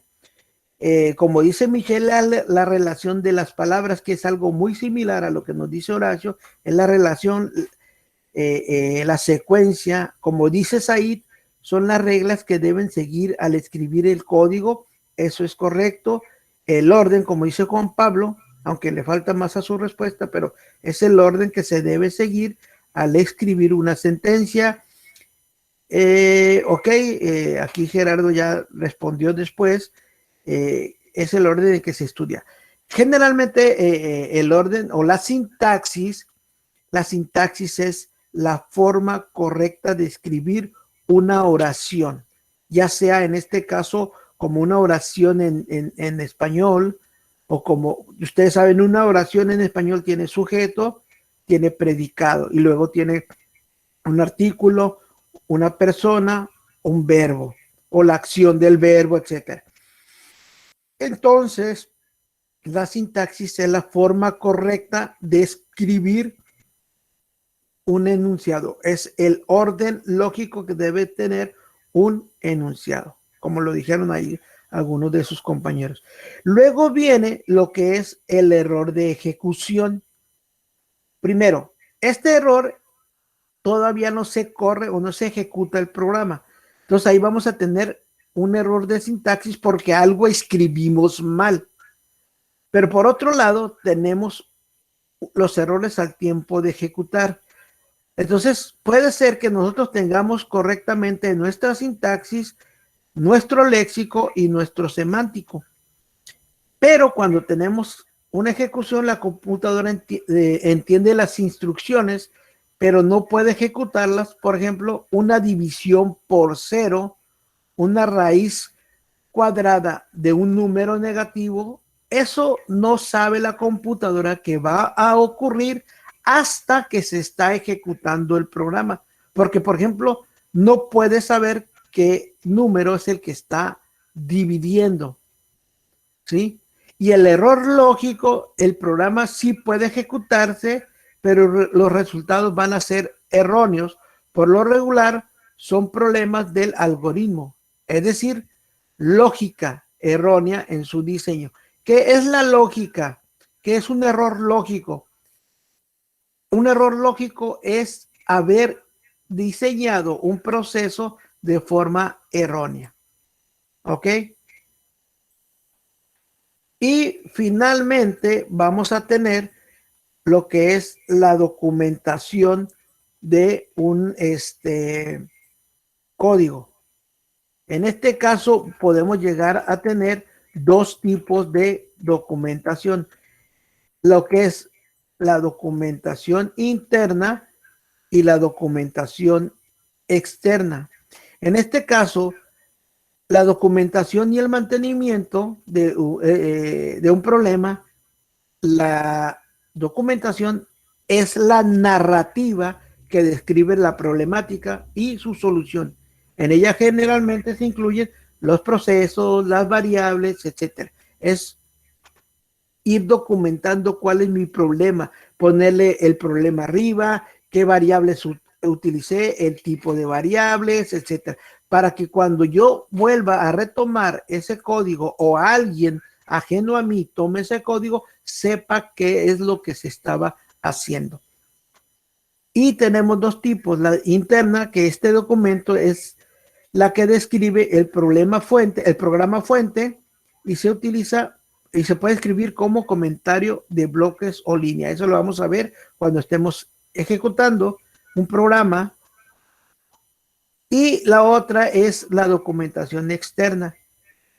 Como dice Michelle, la relación de las palabras, que es algo muy similar a lo que nos dice Horacio, es la relación, la secuencia, como dice Said, son las reglas que deben seguir al escribir el código. Eso es correcto. El orden, como dice Juan Pablo, aunque le falta más a su respuesta, pero es el orden que se debe seguir al escribir una sentencia. Ok, aquí Gerardo ya respondió después. Es el orden en que se estudia. Generalmente el orden o la sintaxis es la forma correcta de escribir una oración, ya sea en este caso como una oración en español, o como ustedes saben, una oración en español tiene sujeto, tiene predicado y luego tiene un artículo, una persona, un verbo o la acción del verbo, etcétera. Entonces, la sintaxis es la forma correcta de escribir un enunciado. Es el orden lógico que debe tener un enunciado, como lo dijeron ahí algunos de sus compañeros. Luego viene lo que es el error de ejecución. Primero, este error todavía no se corre o no se ejecuta el programa. Entonces ahí vamos a tener un error de sintaxis porque algo escribimos mal. Pero por otro lado, tenemos los errores al tiempo de ejecutar. Entonces, puede ser que nosotros tengamos correctamente nuestra sintaxis, nuestro léxico y nuestro semántico. Pero cuando tenemos una ejecución, la computadora entiende las instrucciones, pero no puede ejecutarlas. Por ejemplo, una división por cero, una raíz cuadrada de un número negativo. Eso no sabe la computadora que va a ocurrir hasta que se está ejecutando el programa. Porque, por ejemplo, no puede saber qué número es el que está dividiendo. ¿Sí? Y el error lógico, el programa sí puede ejecutarse, pero los resultados van a ser erróneos. Por lo regular, son problemas del algoritmo, es decir, lógica errónea en su diseño. ¿Qué es la lógica? ¿Qué es un error lógico? Un error lógico es haber diseñado un proceso de forma errónea. ¿Ok? Y finalmente vamos a tener lo que es la documentación de un código. En este caso podemos llegar a tener dos tipos de documentación. Lo que es la documentación interna y la documentación externa. En este caso, la documentación y el mantenimiento de un problema, la documentación es la narrativa que describe la problemática y su solución. En ella generalmente se incluyen los procesos, las variables, etcétera. Es ir documentando cuál es mi problema, ponerle el problema arriba, qué variables utilicé, el tipo de variables, etcétera, para que cuando yo vuelva a retomar ese código o alguien ajeno a mí tome ese código, sepa qué es lo que se estaba haciendo. Y tenemos dos tipos, la interna, que este documento es la que describe el problema fuente, el programa fuente, y se utiliza y se puede escribir como comentario de bloques o línea. Eso lo vamos a ver cuando estemos ejecutando un programa. Y la otra es la documentación externa.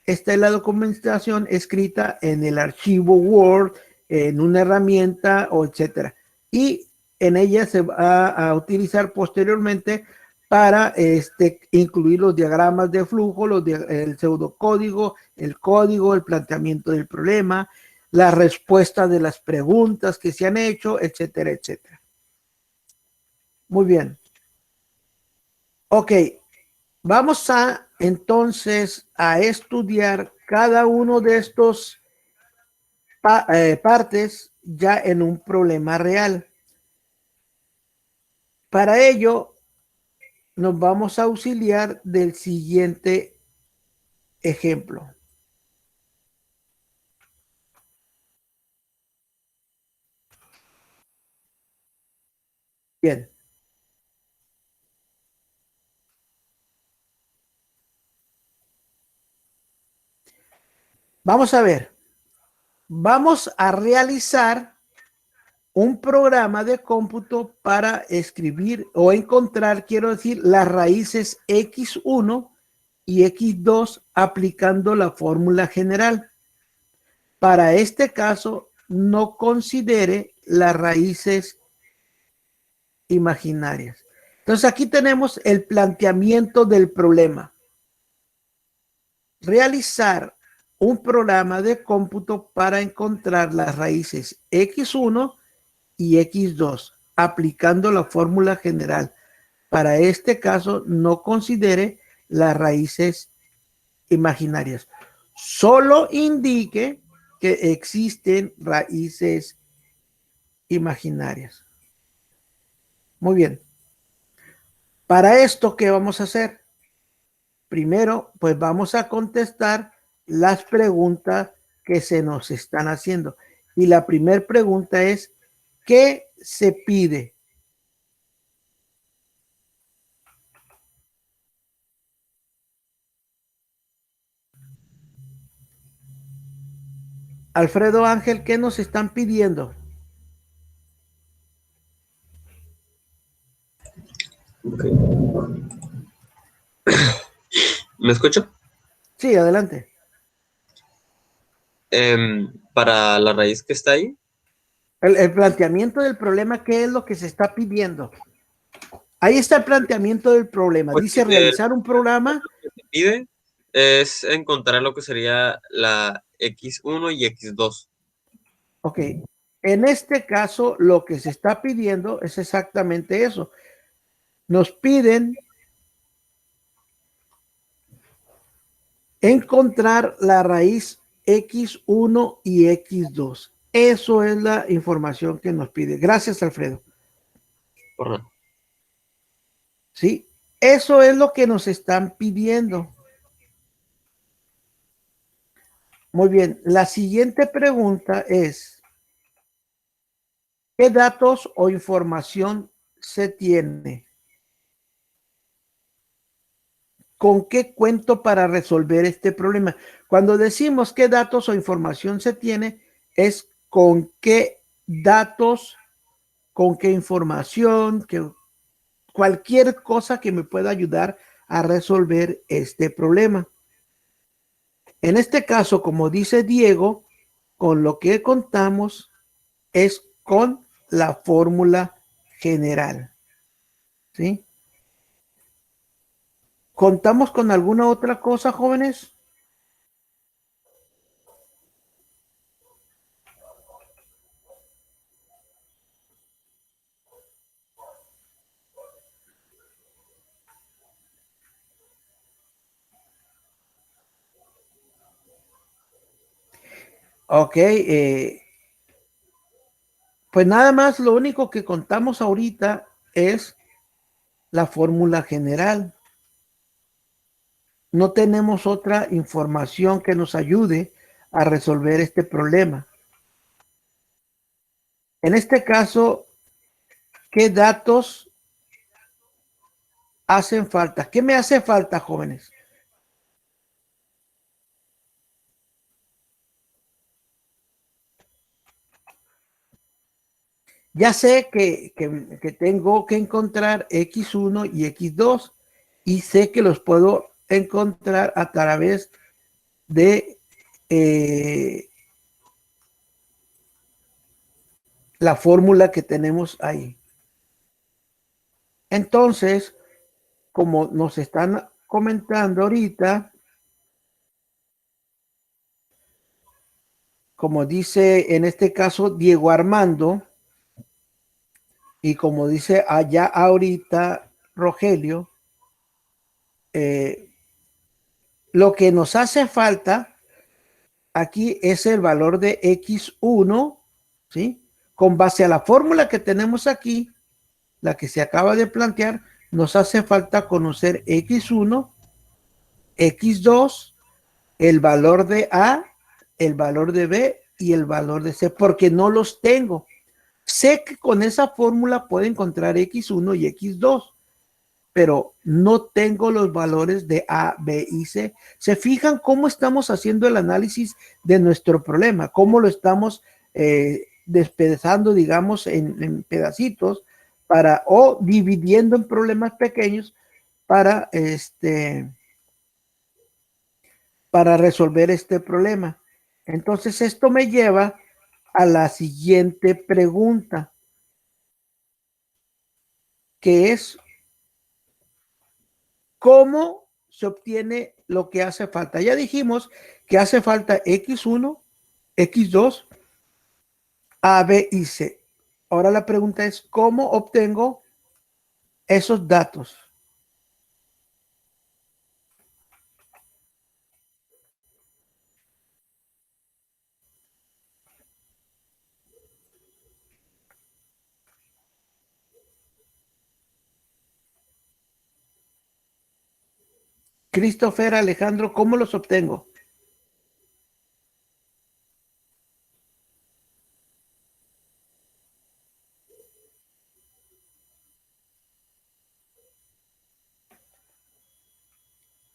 Esta es la documentación escrita en el archivo Word, en una herramienta o etcétera. Y en ella se va a utilizar posteriormente para incluir los diagramas de flujo, el pseudocódigo, el código, el planteamiento del problema, la respuesta de las preguntas que se han hecho, etcétera, etcétera. Muy bien. Ok, vamos entonces a estudiar cada uno de estos partes ya en un problema real. Para ello, nos vamos a auxiliar del siguiente ejemplo. Bien. Vamos a ver. Vamos a realizar un programa de cómputo para escribir o encontrar, quiero decir, las raíces x1 y x2 aplicando la fórmula general. Para este caso, no considere las raíces imaginarias. Entonces, aquí tenemos el planteamiento del problema. Realizar un programa de cómputo para encontrar las raíces x1 y x2, aplicando la fórmula general. Para este caso, no considere las raíces imaginarias. Solo indique que existen raíces imaginarias. Muy bien. Para esto, ¿qué vamos a hacer? Primero, pues vamos a contestar las preguntas que se nos están haciendo. Y la primera pregunta es, ¿qué se pide? Alfredo Ángel, ¿qué nos están pidiendo? Okay. ¿Me escucho? Sí, adelante. Para la raíz que está ahí. El planteamiento del problema, ¿qué es lo que se está pidiendo? Ahí está el planteamiento del problema. Pues, dice realizar un programa. Lo que se pide es encontrar lo que sería la X1 y X2. Ok. En este caso, lo que se está pidiendo es exactamente eso. Nos piden encontrar la raíz X1 y X2. Eso es la información que nos pide. Gracias, Alfredo. Por nada. ¿Sí? Eso es lo que nos están pidiendo. Muy bien. La siguiente pregunta es, ¿qué datos o información se tiene? ¿Con qué cuento para resolver este problema? Cuando decimos qué datos o información se tiene, es con qué datos, con qué información, cualquier cosa que me pueda ayudar a resolver este problema. En este caso, como dice Diego, con lo que contamos es con la fórmula general. ¿Sí? ¿Contamos con alguna otra cosa, jóvenes? Ok, pues nada más lo único que contamos ahorita es la fórmula general. No tenemos otra información que nos ayude a resolver este problema. En este caso, ¿qué datos hacen falta? ¿Qué me hace falta, jóvenes? Ya sé que tengo que encontrar X1 y X2 y sé que los puedo encontrar a través de la fórmula que tenemos ahí. Entonces, como nos están comentando ahorita, como dice en este caso Diego Armando, y como dice allá ahorita Rogelio, lo que nos hace falta aquí es el valor de X1, ¿sí? Con base a la fórmula que tenemos aquí, la que se acaba de plantear, nos hace falta conocer X1, X2, el valor de A, el valor de B y el valor de C, porque no los tengo. Sé que con esa fórmula puedo encontrar X1 y X2, pero no tengo los valores de A, B y C. ¿Se fijan cómo estamos haciendo el análisis de nuestro problema? ¿Cómo lo estamos despedazando, digamos, en pedacitos o dividiendo en problemas pequeños para, para resolver este problema? Entonces, esto me lleva a la siguiente pregunta, que es, ¿cómo se obtiene lo que hace falta? Ya dijimos que hace falta X1, X2, A, B y C. Ahora la pregunta es, ¿cómo obtengo esos datos? Christopher, Alejandro, ¿cómo los obtengo?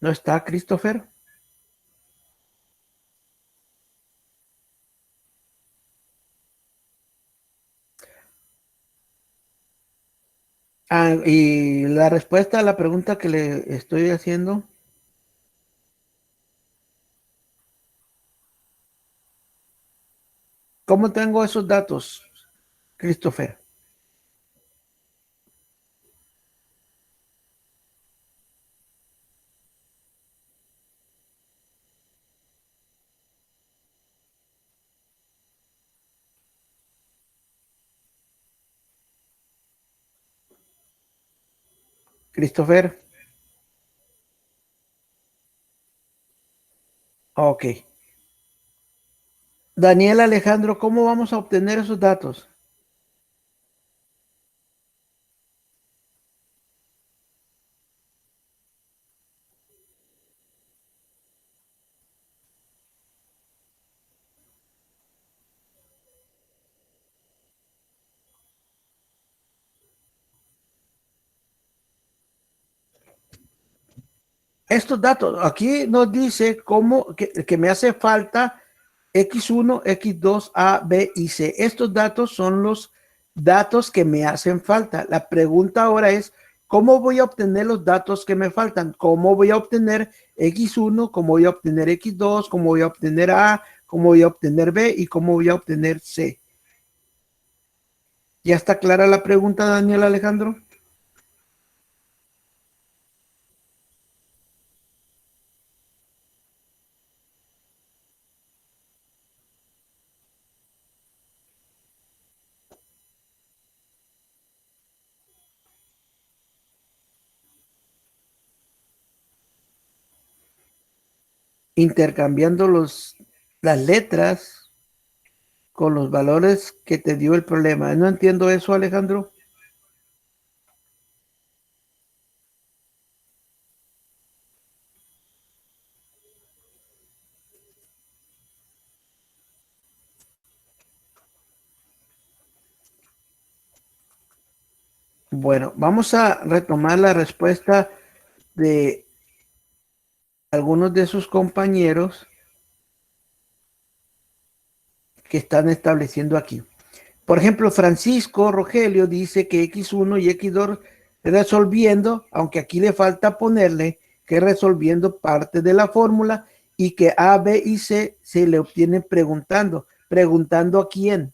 ¿No está Christopher? Ah, y la respuesta a la pregunta que le estoy haciendo. ¿Cómo tengo esos datos, Christopher? Christopher. Ok. Daniel Alejandro, ¿cómo vamos a obtener esos datos? Estos datos, aquí nos dice cómo que me hace falta X1, X2, A, B y C. Estos datos son los datos que me hacen falta. La pregunta ahora es, ¿cómo voy a obtener los datos que me faltan? ¿Cómo voy a obtener X1? ¿Cómo voy a obtener X2? ¿Cómo voy a obtener A? ¿Cómo voy a obtener B? ¿Y cómo voy a obtener C? ¿Ya está clara la pregunta, Daniel Alejandro? Intercambiando las letras con los valores que te dio el problema. No entiendo eso, Alejandro. Bueno, vamos a retomar la respuesta de algunos de sus compañeros que están estableciendo aquí. Por ejemplo, Francisco Rogelio dice que X1 y X2 resolviendo, aunque aquí le falta ponerle que resolviendo parte de la fórmula y que A, B y C se le obtienen preguntando. ¿Preguntando a quién?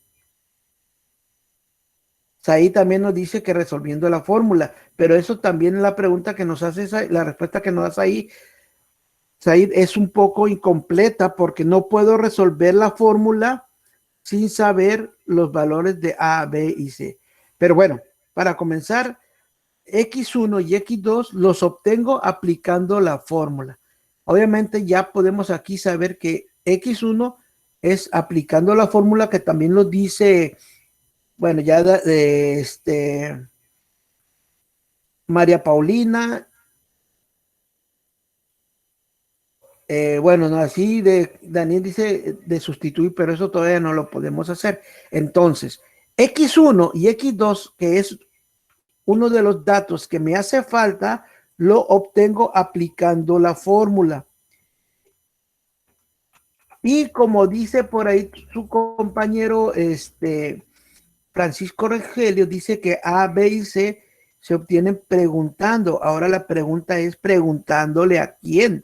Ahí también nos dice que resolviendo la fórmula, pero eso también es la pregunta que nos hace, la respuesta que nos das ahí, Said, es un poco incompleta porque no puedo resolver la fórmula sin saber los valores de A, B y C. Pero bueno, para comenzar, X1 y X2 los obtengo aplicando la fórmula. Obviamente ya podemos aquí saber que X1 es aplicando la fórmula que también lo dice, bueno, ya María Paulina. Bueno, no, así de Daniel dice de sustituir, pero eso todavía no lo podemos hacer. Entonces, X1 y X2, que es uno de los datos que me hace falta, lo obtengo aplicando la fórmula. Y como dice por ahí su compañero Francisco Rogelio, dice que A, B y C se obtienen preguntando. Ahora la pregunta es preguntándole a quién.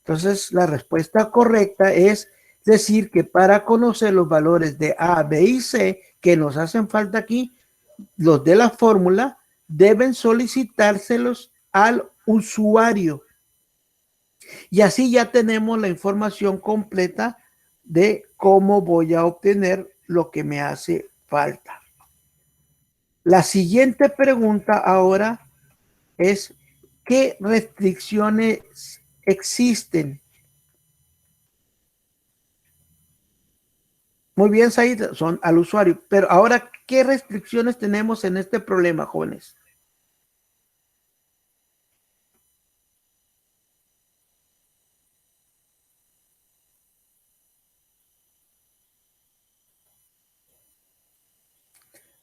Entonces, la respuesta correcta es decir que para conocer los valores de A, B y C que nos hacen falta aquí, los de la fórmula deben solicitárselos al usuario. Y así ya tenemos la información completa de cómo voy a obtener lo que me hace falta. La siguiente pregunta ahora es, ¿qué restricciones existen? Muy bien, Said, son al usuario. Pero ahora, ¿qué restricciones tenemos en este problema, jóvenes?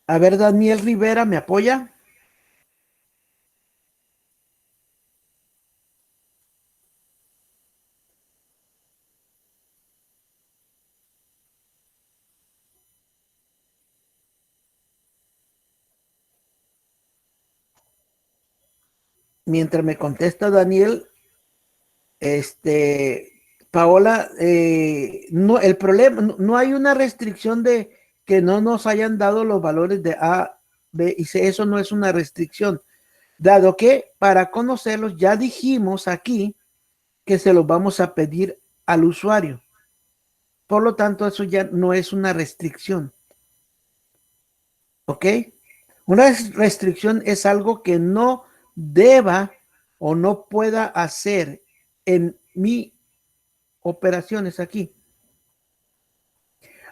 A ver, Daniel Rivera, ¿me apoya? Mientras me contesta Daniel, Paola, no, el problema, no hay una restricción de que no nos hayan dado los valores de A, B y C. Eso no es una restricción, dado que para conocerlos ya dijimos aquí que se los vamos a pedir al usuario. Por lo tanto, eso ya no es una restricción. ¿Ok? Una restricción es algo que no deba o no pueda hacer en mi operaciones aquí.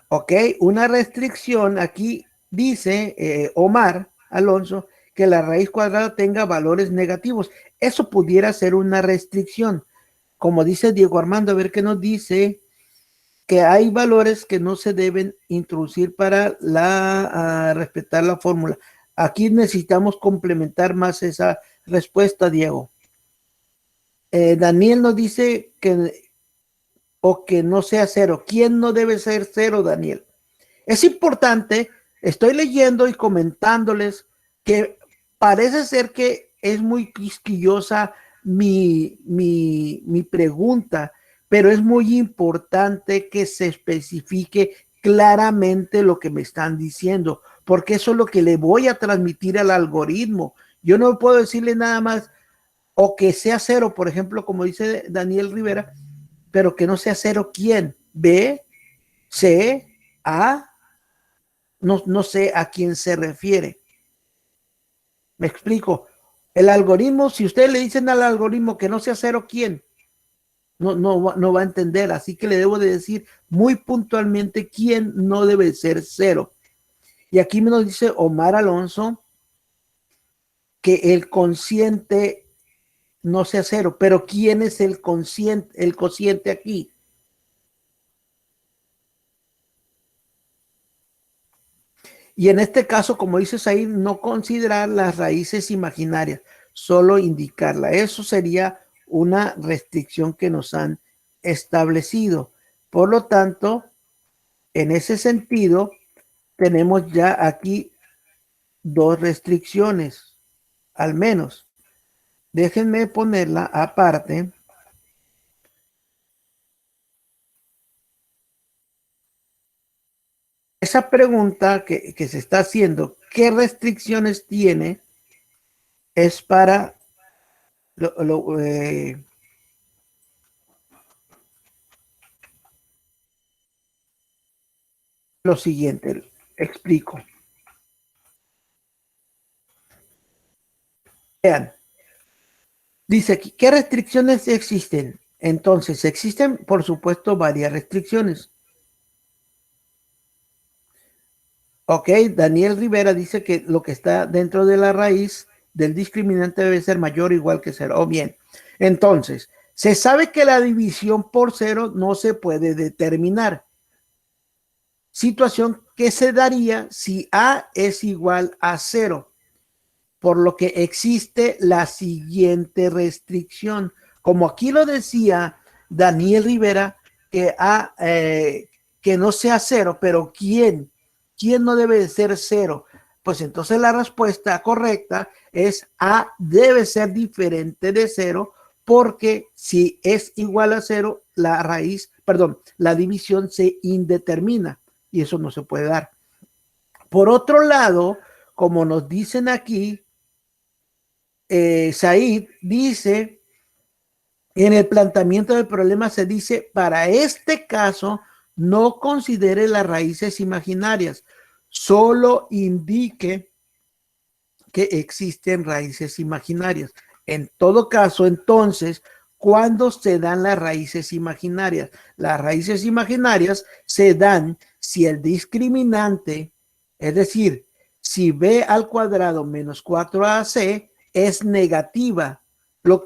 Ok, una restricción aquí dice Omar Alonso que la raíz cuadrada tenga valores negativos. Eso pudiera ser una restricción. Como dice Diego Armando, a ver qué nos dice, que hay valores que no se deben introducir para respetar la fórmula. Aquí necesitamos complementar más esa respuesta, Diego. Daniel nos dice que no sea cero. ¿Quién no debe ser cero, Daniel? Es importante, estoy leyendo y comentándoles que parece ser que es muy quisquillosa mi pregunta, pero es muy importante que se especifique claramente lo que me están diciendo, porque eso es lo que le voy a transmitir al algoritmo. Yo no puedo decirle nada más o que sea cero, por ejemplo, como dice Daniel Rivera, pero que no sea cero, ¿quién? ¿B? ¿C? ¿A? No sé a quién se refiere. Me explico. El algoritmo, si ustedes le dicen al algoritmo que no sea cero, ¿quién? No va a entender. Así que le debo de decir muy puntualmente quién no debe ser cero. Y aquí me nos dice Omar Alonso que el cociente no sea cero. Pero ¿quién es el cociente aquí? Y en este caso, como dices ahí, no considerar las raíces imaginarias, solo indicarla. Eso sería una restricción que nos han establecido. Por lo tanto, en ese sentido, tenemos ya aquí dos restricciones, al menos. Déjenme ponerla aparte. Esa pregunta que se está haciendo, ¿qué restricciones tiene? Es para lo siguiente, explico. Vean, dice aquí, ¿qué restricciones existen? Entonces, existen, por supuesto, varias restricciones. Ok, Daniel Rivera dice que lo que está dentro de la raíz del discriminante debe ser mayor o igual que cero. O bien, entonces, se sabe que la división por cero no se puede determinar. Situación que se daría si A es igual a cero. Por lo que existe la siguiente restricción. Como aquí lo decía Daniel Rivera, que no sea cero, pero ¿quién? ¿Quién no debe de ser cero? Pues entonces la respuesta correcta es A debe ser diferente de cero, porque si es igual a cero, la raíz, perdón, la división se indetermina y eso no se puede dar. Por otro lado, como nos dicen aquí, Said dice, en el planteamiento del problema se dice, para este caso, no considere las raíces imaginarias, solo indique que existen raíces imaginarias. En todo caso, entonces, ¿cuándo se dan las raíces imaginarias? Las raíces imaginarias se dan si el discriminante, es decir, si b al cuadrado menos 4ac es negativa,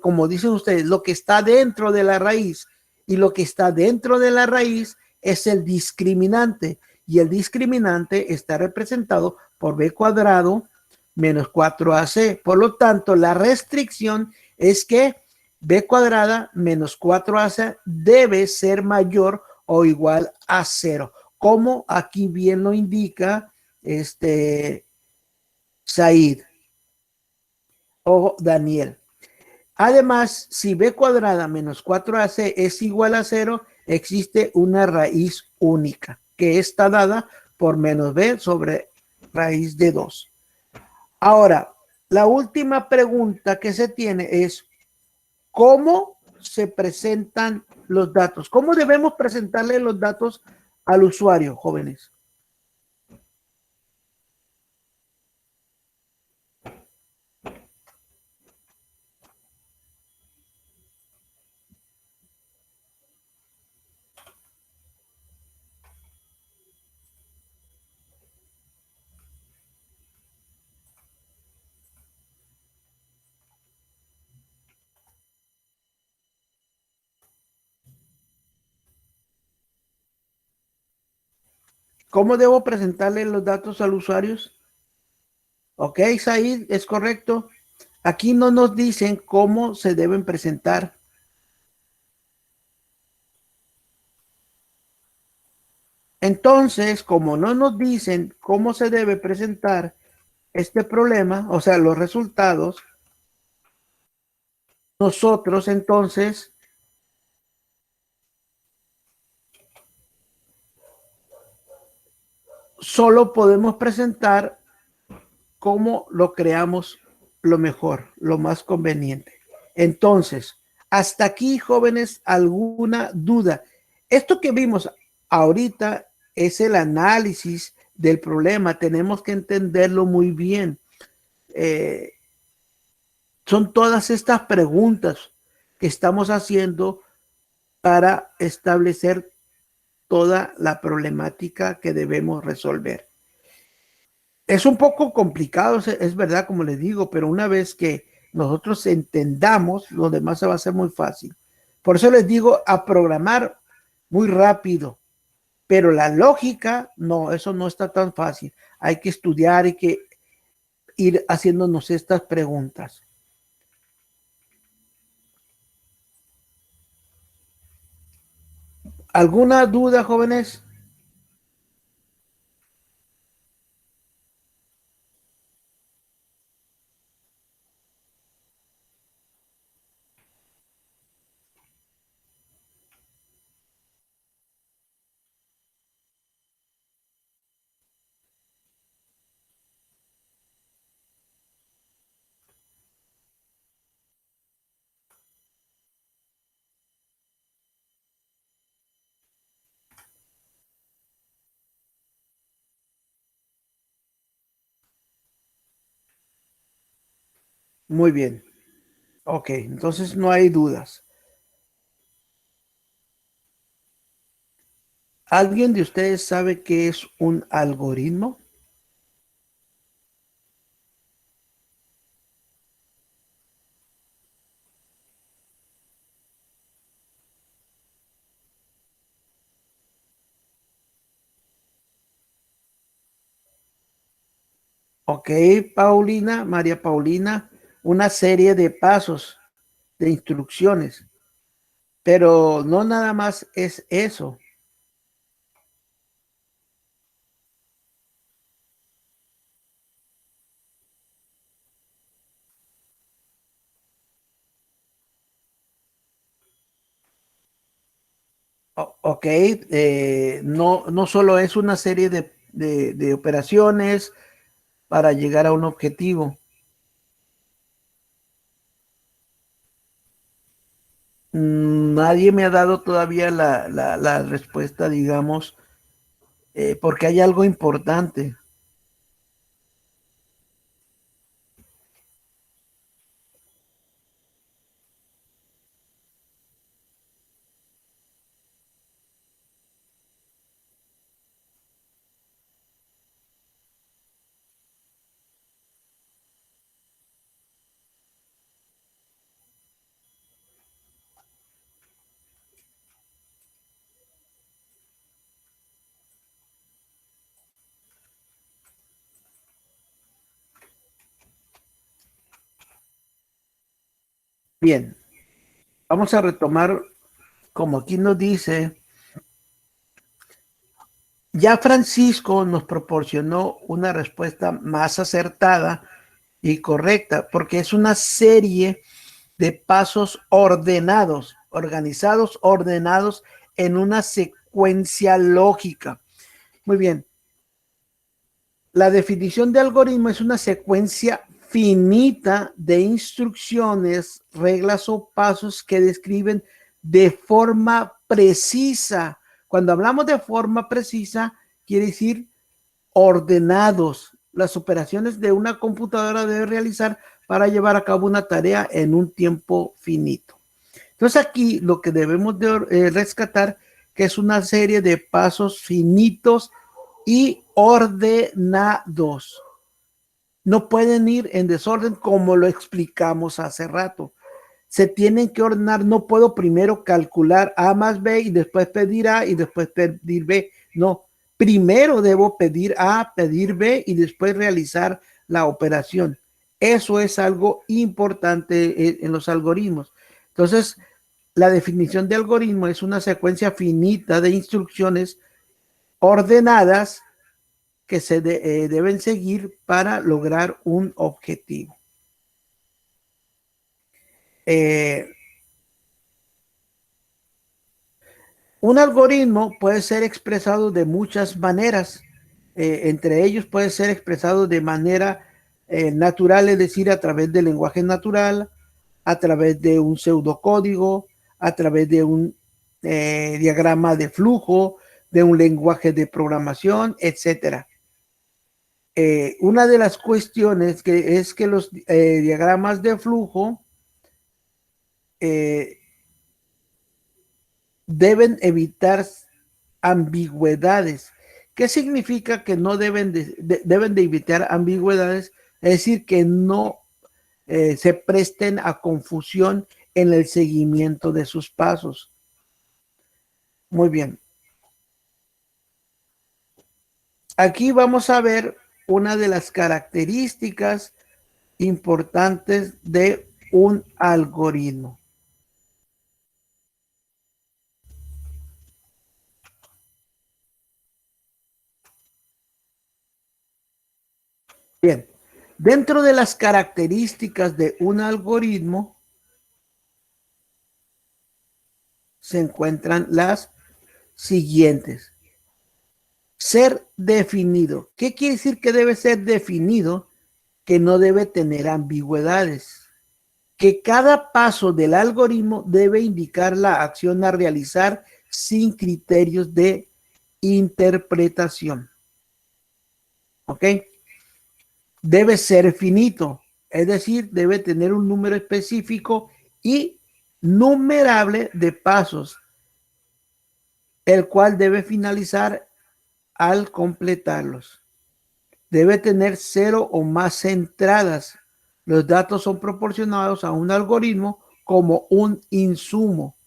como dicen ustedes, lo que está dentro de la raíz, y lo que está dentro de la raíz es el discriminante, y el discriminante está representado por b cuadrado menos 4ac. Por lo tanto, la restricción es que b cuadrada menos 4ac debe ser mayor o igual a 0, como aquí bien lo indica Said o Daniel. Además, si b cuadrada menos 4ac es igual a 0, existe una raíz única, que está dada por menos b sobre raíz de 2. Ahora, la última pregunta que se tiene es, ¿cómo se presentan los datos? ¿Cómo debemos presentarle los datos al usuario, jóvenes? ¿Cómo debo presentarle los datos al usuario? Ok, Said, es correcto. Aquí no nos dicen cómo se deben presentar. Entonces, como no nos dicen cómo se debe presentar este problema, o sea, los resultados, nosotros entonces solo podemos presentar cómo lo creamos lo mejor, lo más conveniente. Entonces, hasta aquí, jóvenes, ¿alguna duda? Esto que vimos ahorita es el análisis del problema. Tenemos que entenderlo muy bien. Son todas estas preguntas que estamos haciendo para establecer toda la problemática que debemos resolver. Es un poco complicado, es verdad, como les digo, pero una vez que nosotros entendamos, lo demás se va a hacer muy fácil. Por eso les digo a programar muy rápido, pero la lógica, no, eso no está tan fácil. Hay que estudiar, hay que ir haciéndonos estas preguntas. ¿Alguna duda, jóvenes? Muy bien. Ok, entonces no hay dudas. ¿Alguien de ustedes sabe qué es un algoritmo? Ok, Paulina, María Paulina, una serie de pasos, de instrucciones, pero no nada más es eso. Ok, no solo es una serie de operaciones para llegar a un objetivo. Nadie me ha dado todavía la respuesta, digamos, porque hay algo importante. Bien, vamos a retomar, como aquí nos dice, ya Francisco nos proporcionó una respuesta más acertada y correcta, porque es una serie de pasos ordenados, organizados, ordenados en una secuencia lógica. Muy bien. La definición de algoritmo es una secuencia finita de instrucciones, reglas o pasos que describen de forma precisa. Cuando hablamos de forma precisa, quiere decir ordenados. Las operaciones de una computadora debe realizar para llevar a cabo una tarea en un tiempo finito. Entonces aquí lo que debemos de rescatar que es una serie de pasos finitos y ordenados. No pueden ir en desorden como lo explicamos hace rato. Se tienen que ordenar. No puedo primero calcular A más B y después pedir A y después pedir B. No, primero debo pedir A, pedir B y después realizar la operación. Eso es algo importante en los algoritmos. Entonces, la definición de algoritmo es una secuencia finita de instrucciones ordenadas que se deben seguir para lograr un objetivo. Un algoritmo puede ser expresado de muchas maneras. Entre ellos puede ser expresado de manera natural, es decir, a través del lenguaje natural, a través de un pseudocódigo, a través de un diagrama de flujo, de un lenguaje de programación, etc. Una de las cuestiones es que los diagramas de flujo deben evitar ambigüedades. ¿Qué significa que no deben de evitar ambigüedades? Es decir, que no se presten a confusión en el seguimiento de sus pasos. Muy bien. Aquí vamos a ver una de las características importantes de un algoritmo. Bien, dentro de las características de un algoritmo se encuentran las siguientes. Ser definido. ¿Qué quiere decir que debe ser definido? Que no debe tener ambigüedades. Que cada paso del algoritmo debe indicar la acción a realizar sin criterios de interpretación. ¿Ok? Debe ser finito, es decir, debe tener un número específico y numerable de pasos, el cual debe finalizar al completarlos. Debe tener 0 o más entradas. Los datos son proporcionados a un algoritmo como un insumo.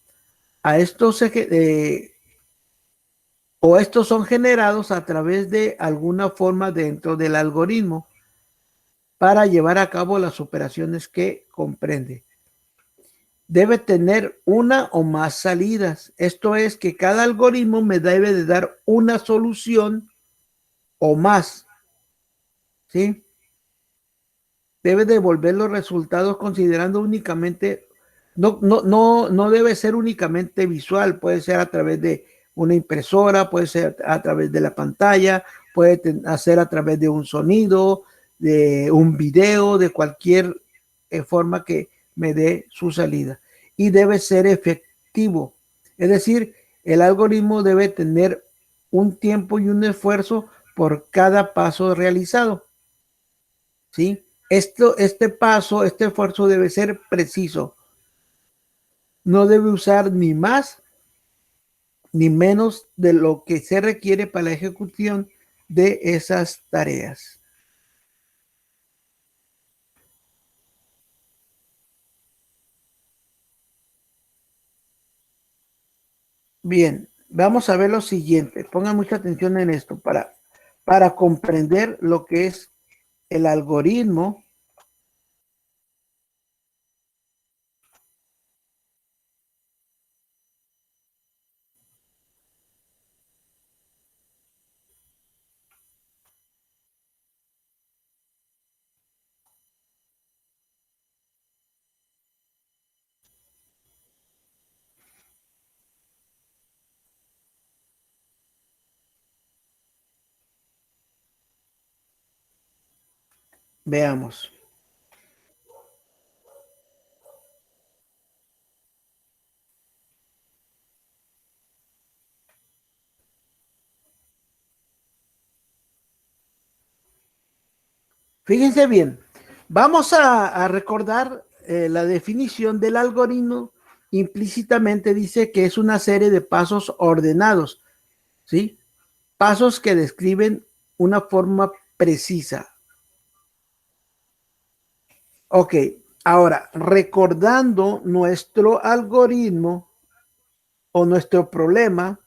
Estos son generados a través de alguna forma dentro del algoritmo para llevar a cabo las operaciones que comprende. Debe tener una o más salidas. Esto es que cada algoritmo me debe de dar una solución o más. ¿Sí? Debe devolver los resultados considerando únicamente, no debe ser únicamente visual, puede ser a través de una impresora, puede ser a través de la pantalla, puede ser a través de un sonido, de un video, de cualquier forma que me dé su salida. Y debe ser efectivo. Es decir, el algoritmo debe tener un tiempo y un esfuerzo por cada paso realizado. ¿Sí? Este esfuerzo debe ser preciso. No debe usar ni más ni menos de lo que se requiere para la ejecución de esas tareas. Bien, vamos a ver lo siguiente. Pongan mucha atención en esto para comprender lo que es el algoritmo. Veamos. Fíjense bien, vamos a recordar la definición del algoritmo. Implícitamente dice que es una serie de pasos ordenados, ¿sí? Pasos que describen una forma precisa. Ok, ahora, recordando nuestro algoritmo o nuestro problema,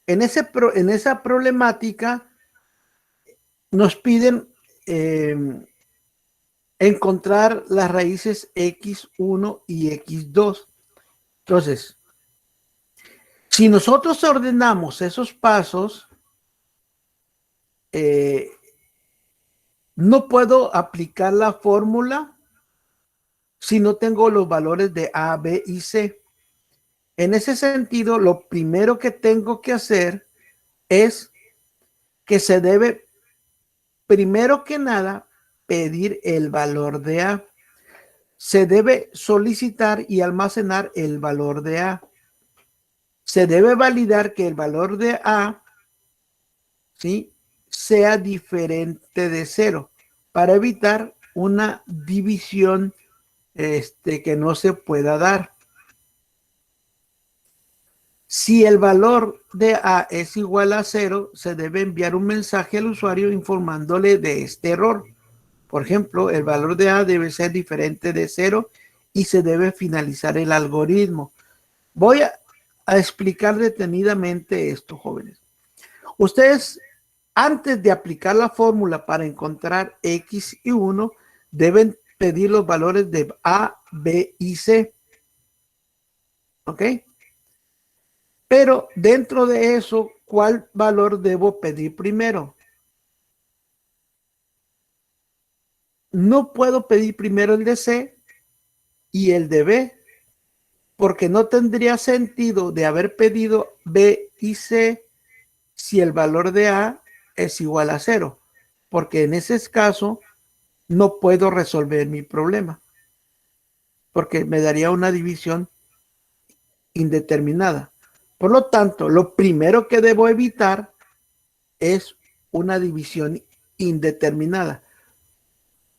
en esa problemática nos piden encontrar las raíces x1 y x2. Entonces, si nosotros ordenamos esos pasos, no puedo aplicar la fórmula si no tengo los valores de A, B y C. En ese sentido, lo primero que tengo que hacer es que se debe, primero que nada, pedir el valor de A. Se debe solicitar y almacenar el valor de A. Se debe validar que el valor de A, ¿sí?, sea diferente de 0 para evitar una división que no se pueda dar. Si el valor de A es igual a 0, se debe enviar un mensaje al usuario informándole de este error. Por ejemplo, el valor de A debe ser diferente de 0 y se debe finalizar el algoritmo. Voy a explicar detenidamente esto, jóvenes. Ustedes, antes de aplicar la fórmula para encontrar X y 1, deben pedir los valores de A, B y C. ¿Ok? Pero dentro de eso, ¿cuál valor debo pedir primero? No puedo pedir primero el de C y el de B, porque no tendría sentido de haber pedido B y C si el valor de A es igual a 0, porque en ese caso no puedo resolver mi problema, porque me daría una división indeterminada. Por lo tanto, lo primero que debo evitar es una división indeterminada.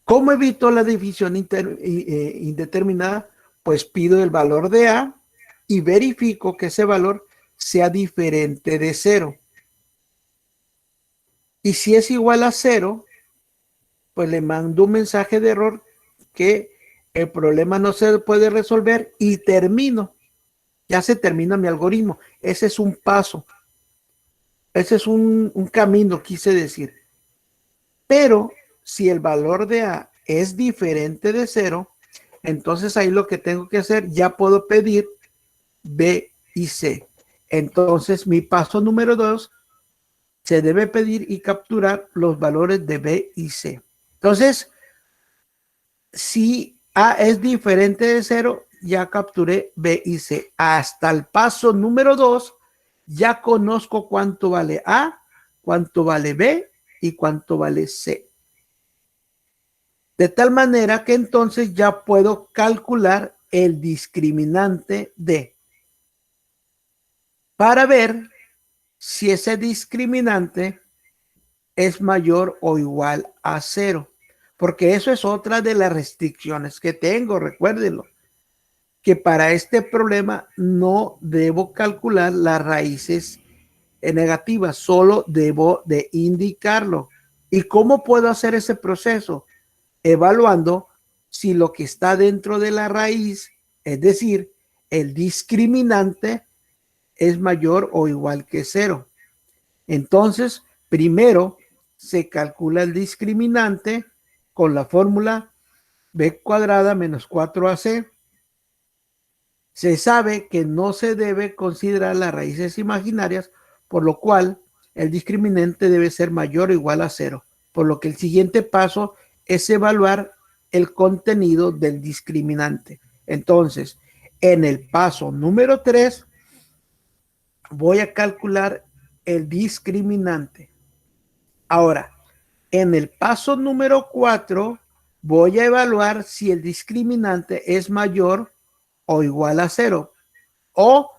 ¿Cómo evito la división indeterminada? Pues pido el valor de A y verifico que ese valor sea diferente de 0. Y si es igual a 0, pues le mando un mensaje de error que el problema no se puede resolver y termino. Ya se termina mi algoritmo. Ese es un paso. Ese es un camino, quise decir. Pero si el valor de A es diferente de 0, entonces ahí lo que tengo que hacer, ya puedo pedir B y C. Entonces mi paso número 2, se debe pedir y capturar los valores de B y C. Entonces, si A es diferente de 0, ya capturé B y C. Hasta el paso número 2, ya conozco cuánto vale A, cuánto vale B y cuánto vale C. De tal manera que entonces ya puedo calcular el discriminante D para ver si ese discriminante es mayor o igual a 0. Porque eso es otra de las restricciones que tengo, recuérdenlo, que para este problema no debo calcular las raíces negativas, solo debo de indicarlo. ¿Y cómo puedo hacer ese proceso? Evaluando si lo que está dentro de la raíz, es decir, el discriminante, es mayor o igual que 0. Entonces, primero se calcula el discriminante con la fórmula b cuadrada menos 4ac. Se sabe que no se debe considerar las raíces imaginarias, por lo cual el discriminante debe ser mayor o igual a 0, por lo que el siguiente paso es evaluar el contenido del discriminante. Entonces, en el paso número 3, voy a calcular el discriminante. Ahora, en el paso número 4, voy a evaluar si el discriminante es mayor o igual a 0. O,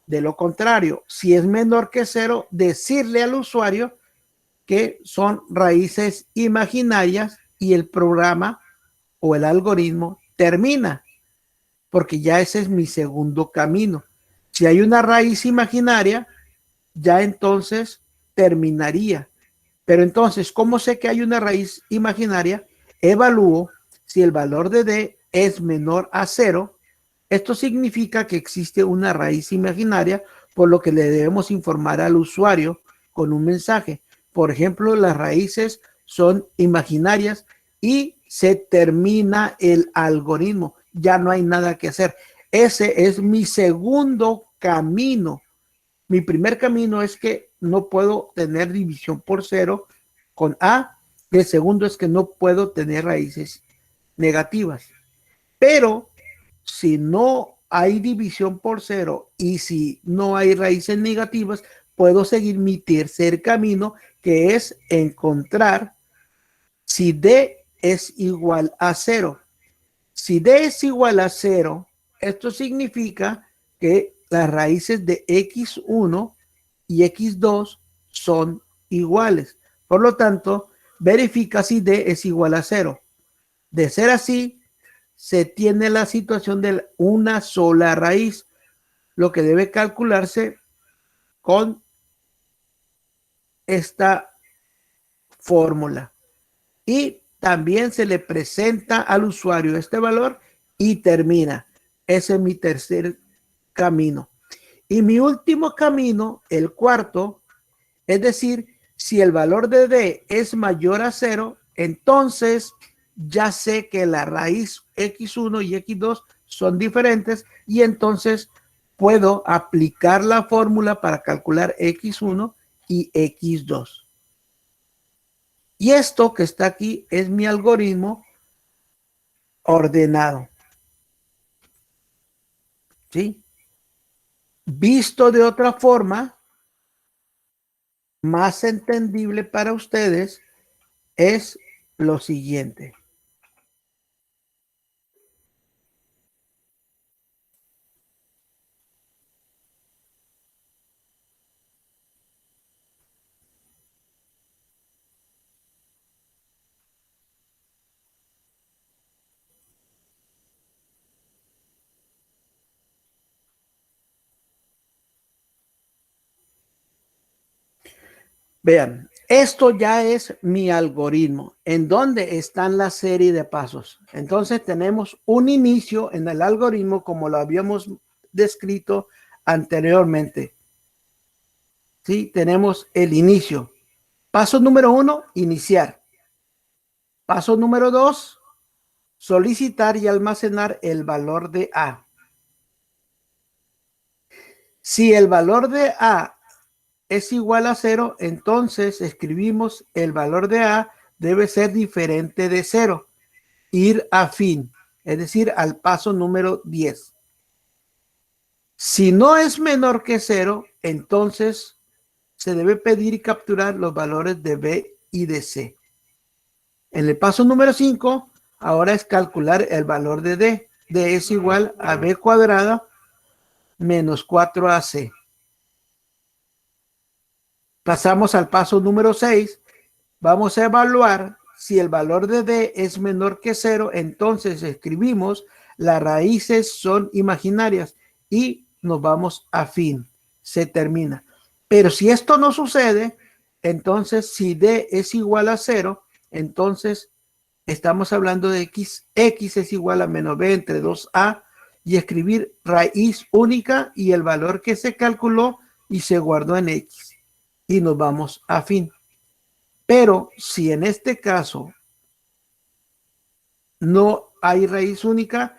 de lo contrario, si es menor que 0, decirle al usuario que son raíces imaginarias y el programa o el algoritmo termina, porque ya ese es mi segundo camino. Si hay una raíz imaginaria, ya entonces terminaría. Pero entonces, ¿cómo sé que hay una raíz imaginaria? Evalúo si el valor de D es menor a 0. Esto significa que existe una raíz imaginaria por lo que le debemos informar al usuario con un mensaje. Por ejemplo, las raíces son imaginarias y se termina el algoritmo. Ya no hay nada que hacer. Ese es mi segundo camino. Mi primer camino es que no puedo tener división por cero con A. Y el segundo es que no puedo tener raíces negativas. Pero si no hay división por cero y si no hay raíces negativas, puedo seguir mi tercer camino, que es encontrar si D es igual a cero. Si D es igual a cero, esto significa que las raíces de x1 y x2 son iguales. Por lo tanto, verifica si D es igual a cero. De ser así, se tiene la situación de una sola raíz, lo que debe calcularse con esta fórmula. Y también se le presenta al usuario este valor y termina. Ese es mi tercer camino. Y mi último camino, el cuarto, es decir, si el valor de D es mayor a cero, entonces ya sé que la raíz x1 y x2 son diferentes y entonces puedo aplicar la fórmula para calcular x1 y x2. Y esto que está aquí es mi algoritmo ordenado. ¿Sí? Visto de otra forma, más entendible para ustedes, es lo siguiente. Vean, esto ya es mi algoritmo, en donde están la serie de pasos. Entonces tenemos un inicio en el algoritmo como lo habíamos descrito anteriormente. Sí, tenemos el inicio. Paso número 1, iniciar. Paso número 2, solicitar y almacenar el valor de A. Si el valor de A es igual a 0, entonces escribimos el valor de A debe ser diferente de 0. Ir a fin, es decir, al paso número 10. Si no es menor que 0, entonces se debe pedir y capturar los valores de B y de C. En el paso número 5, ahora es calcular el valor de D. D es igual a B cuadrada menos 4AC. Pasamos al paso número 6. Vamos a evaluar si el valor de D es menor que 0. Entonces escribimos las raíces son imaginarias y nos vamos a fin. Se termina. Pero si esto no sucede, entonces si D es igual a 0, entonces estamos hablando de X. X es igual a menos B entre 2A y escribir raíz única y el valor que se calculó y se guardó en X. Y nos vamos a fin. Pero si en este caso no hay raíz única,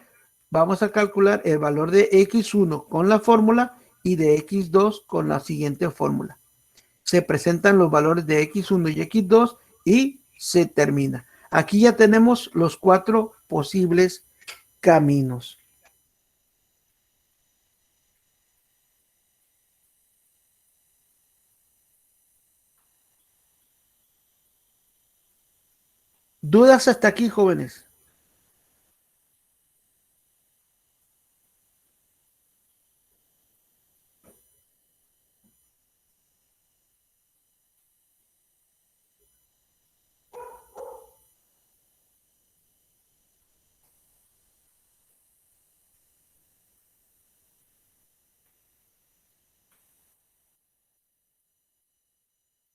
vamos a calcular el valor de x1 con la fórmula y de x2 con la siguiente fórmula. Se presentan los valores de x1 y x2 y se termina. Aquí ya tenemos los 4 posibles caminos. ¿Dudas hasta aquí, jóvenes?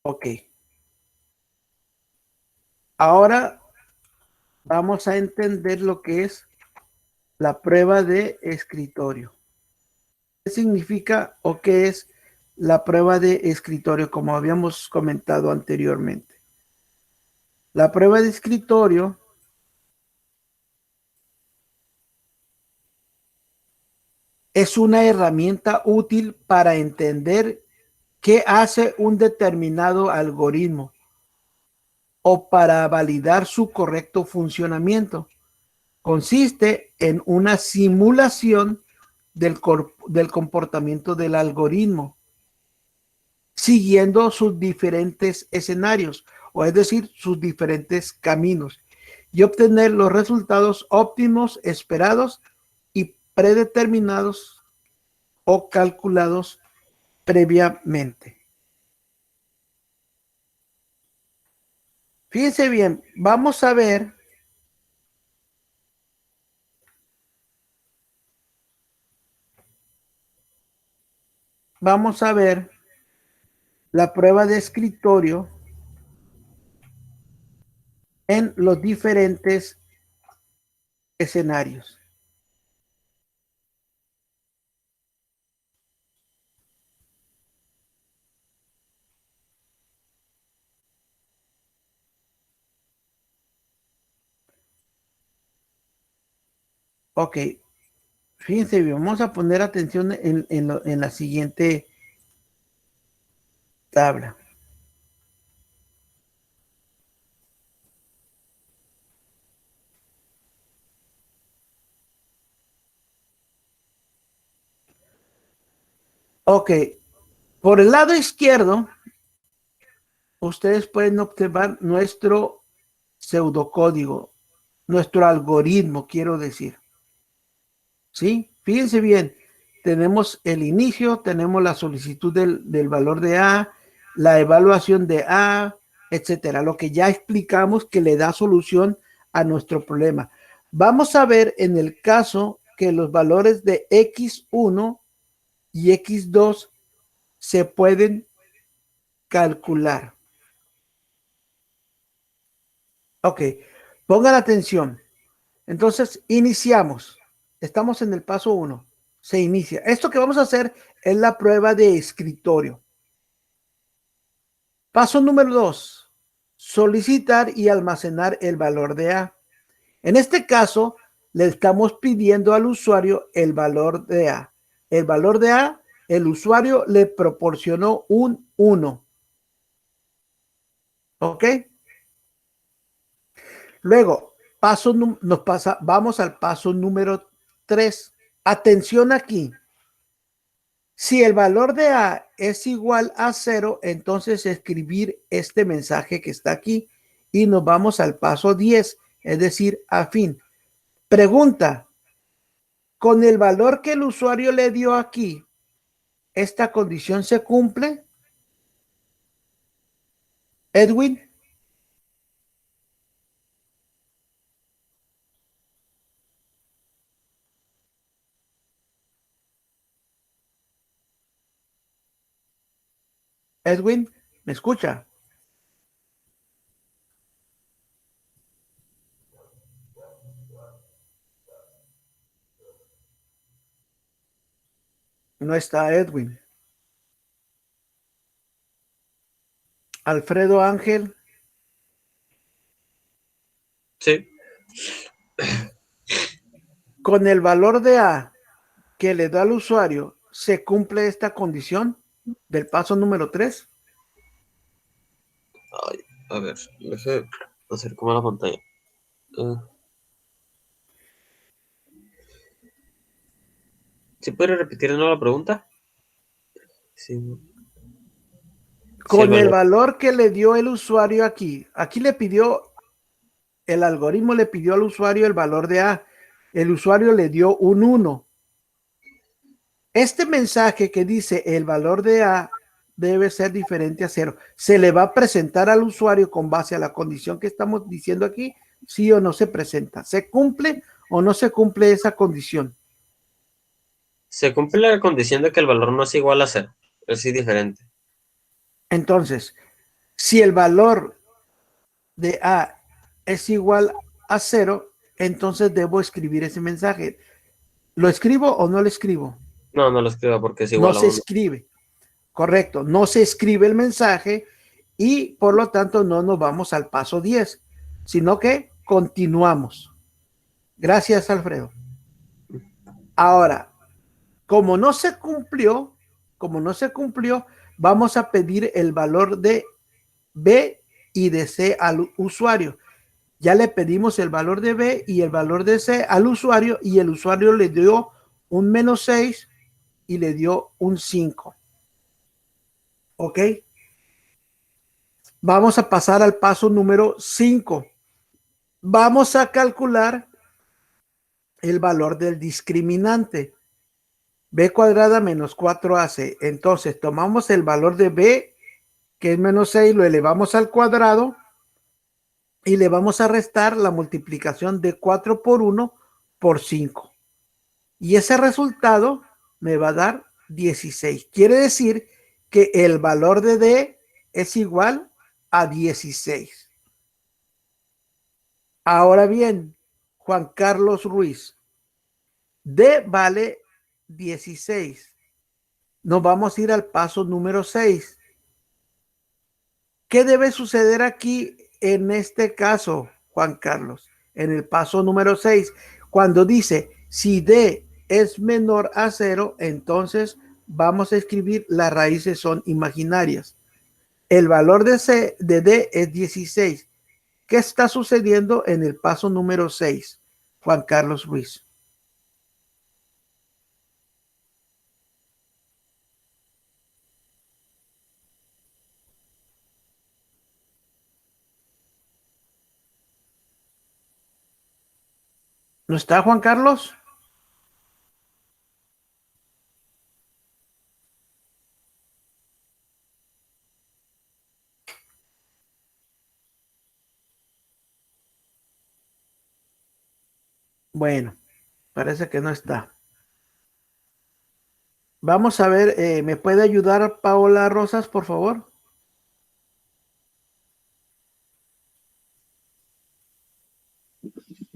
Ok. Ahora vamos a entender lo que es la prueba de escritorio. significa o qué es la prueba de escritorio, como habíamos comentado anteriormente? La prueba de escritorio es una herramienta útil para entender qué hace un determinado algoritmo o para validar su correcto funcionamiento. Consiste en una simulación del comportamiento del algoritmo, siguiendo sus diferentes escenarios, o es decir, sus diferentes caminos, y obtener los resultados óptimos esperados y predeterminados o calculados previamente. Fíjense bien, vamos a ver la prueba de escritorio en los diferentes escenarios. Ok, fíjense bien, vamos a poner atención en la siguiente tabla. Ok, por el lado izquierdo, ustedes pueden observar nuestro pseudocódigo, nuestro algoritmo, quiero decir. ¿Sí? Fíjense bien, tenemos el inicio, tenemos la solicitud del valor de A, la evaluación de A, etcétera, lo que ya explicamos que le da solución a nuestro problema. Vamos a ver en el caso que los valores de X1 y X2 se pueden calcular. Ok, pongan atención. Entonces, iniciamos. Estamos en el paso 1. Se inicia. Esto que vamos a hacer es la prueba de escritorio. Paso número 2. Solicitar y almacenar el valor de A. En este caso, le estamos pidiendo al usuario el valor de A. El valor de A, el usuario le proporcionó un 1. ¿Ok? Luego, vamos al paso número 3. Atención aquí. Si el valor de A es igual a 0, entonces escribir este mensaje que está aquí y nos vamos al paso 10, es decir, a fin. Pregunta, ¿con el valor que el usuario le dio aquí, esta condición se cumple? Edwin. Edwin, ¿me escucha? No está Edwin. Alfredo Ángel. Sí. Con el valor de A que le da al usuario, ¿se cumple esta condición del paso número 3? Ay, a ver, déjame acercarme a la pantalla. ¿Sí puede repetir de nuevo la pregunta? Sí. Con Sí, el valor que le dio el usuario aquí le pidió, el algoritmo le pidió al usuario el valor de A. El usuario le dio un 1. Este mensaje que dice el valor de A debe ser diferente a 0. Se le va a presentar al usuario con base a la condición que estamos diciendo aquí, sí o no se presenta. ¿Se cumple o no se cumple esa condición? Se cumple la condición de que el valor no es igual a 0. Es sí diferente. Entonces, si el valor de A es igual a 0, entonces debo escribir ese mensaje. ¿Lo escribo o no lo escribo? No, no lo escriba porque es No igual a se 1. escribe. Correcto, no se escribe el mensaje y por lo tanto no nos vamos al paso 10, sino que continuamos. Gracias, Alfredo. Ahora, como no se cumplió, vamos a pedir el valor de B y de C al usuario. Ya le pedimos el valor de B y el valor de C al usuario y el usuario le dio un -6 y le dio un 5. ¿Ok? Vamos a pasar al paso número 5. Vamos a calcular el valor del discriminante. B cuadrada menos 4AC. Entonces tomamos el valor de B, que es -6, lo elevamos al cuadrado y le vamos a restar la multiplicación de 4 por 1 por 5. Y ese resultado me va a dar 16. Quiere decir que el valor de D es igual a 16. Ahora bien, Juan Carlos Ruiz, D vale 16. Nos vamos a ir al paso número 6. ¿Qué debe suceder aquí en este caso, Juan Carlos? En el paso número 6, cuando dice si D es menor a 0, entonces vamos a escribir las raíces son imaginarias. El valor de D es 16. ¿Qué está sucediendo en el paso número 6, Juan Carlos Ruiz? ¿No está Juan Carlos? Bueno, parece que no está. Vamos a ver, ¿me puede ayudar Paola Rosas, por favor?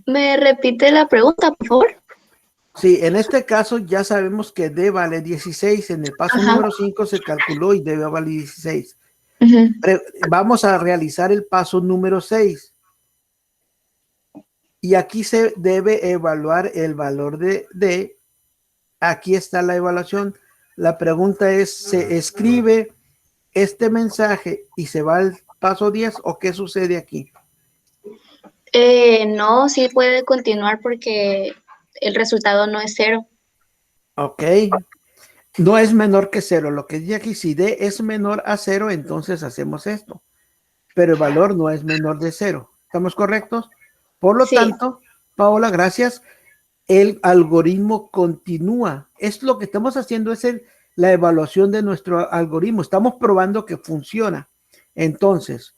¿Me repite la pregunta, por favor? Sí, en este caso ya sabemos que D vale 16. En el paso Ajá. número 5 se calculó y D vale 16. Ujú. Vamos a realizar el paso número 6. Y aquí se debe evaluar el valor de D. Aquí está la evaluación. La pregunta es, ¿se escribe este mensaje y se va al paso 10 o qué sucede aquí? No, sí puede continuar porque el resultado no es 0. Ok. No es menor que 0. Lo que dice aquí, si D es menor a 0, entonces hacemos esto. Pero el valor no es menor de 0. ¿Estamos correctos? Por lo Sí. tanto, Paola, gracias. El algoritmo continúa. Es lo que estamos haciendo, es la evaluación de nuestro algoritmo. Estamos probando que funciona. Entonces,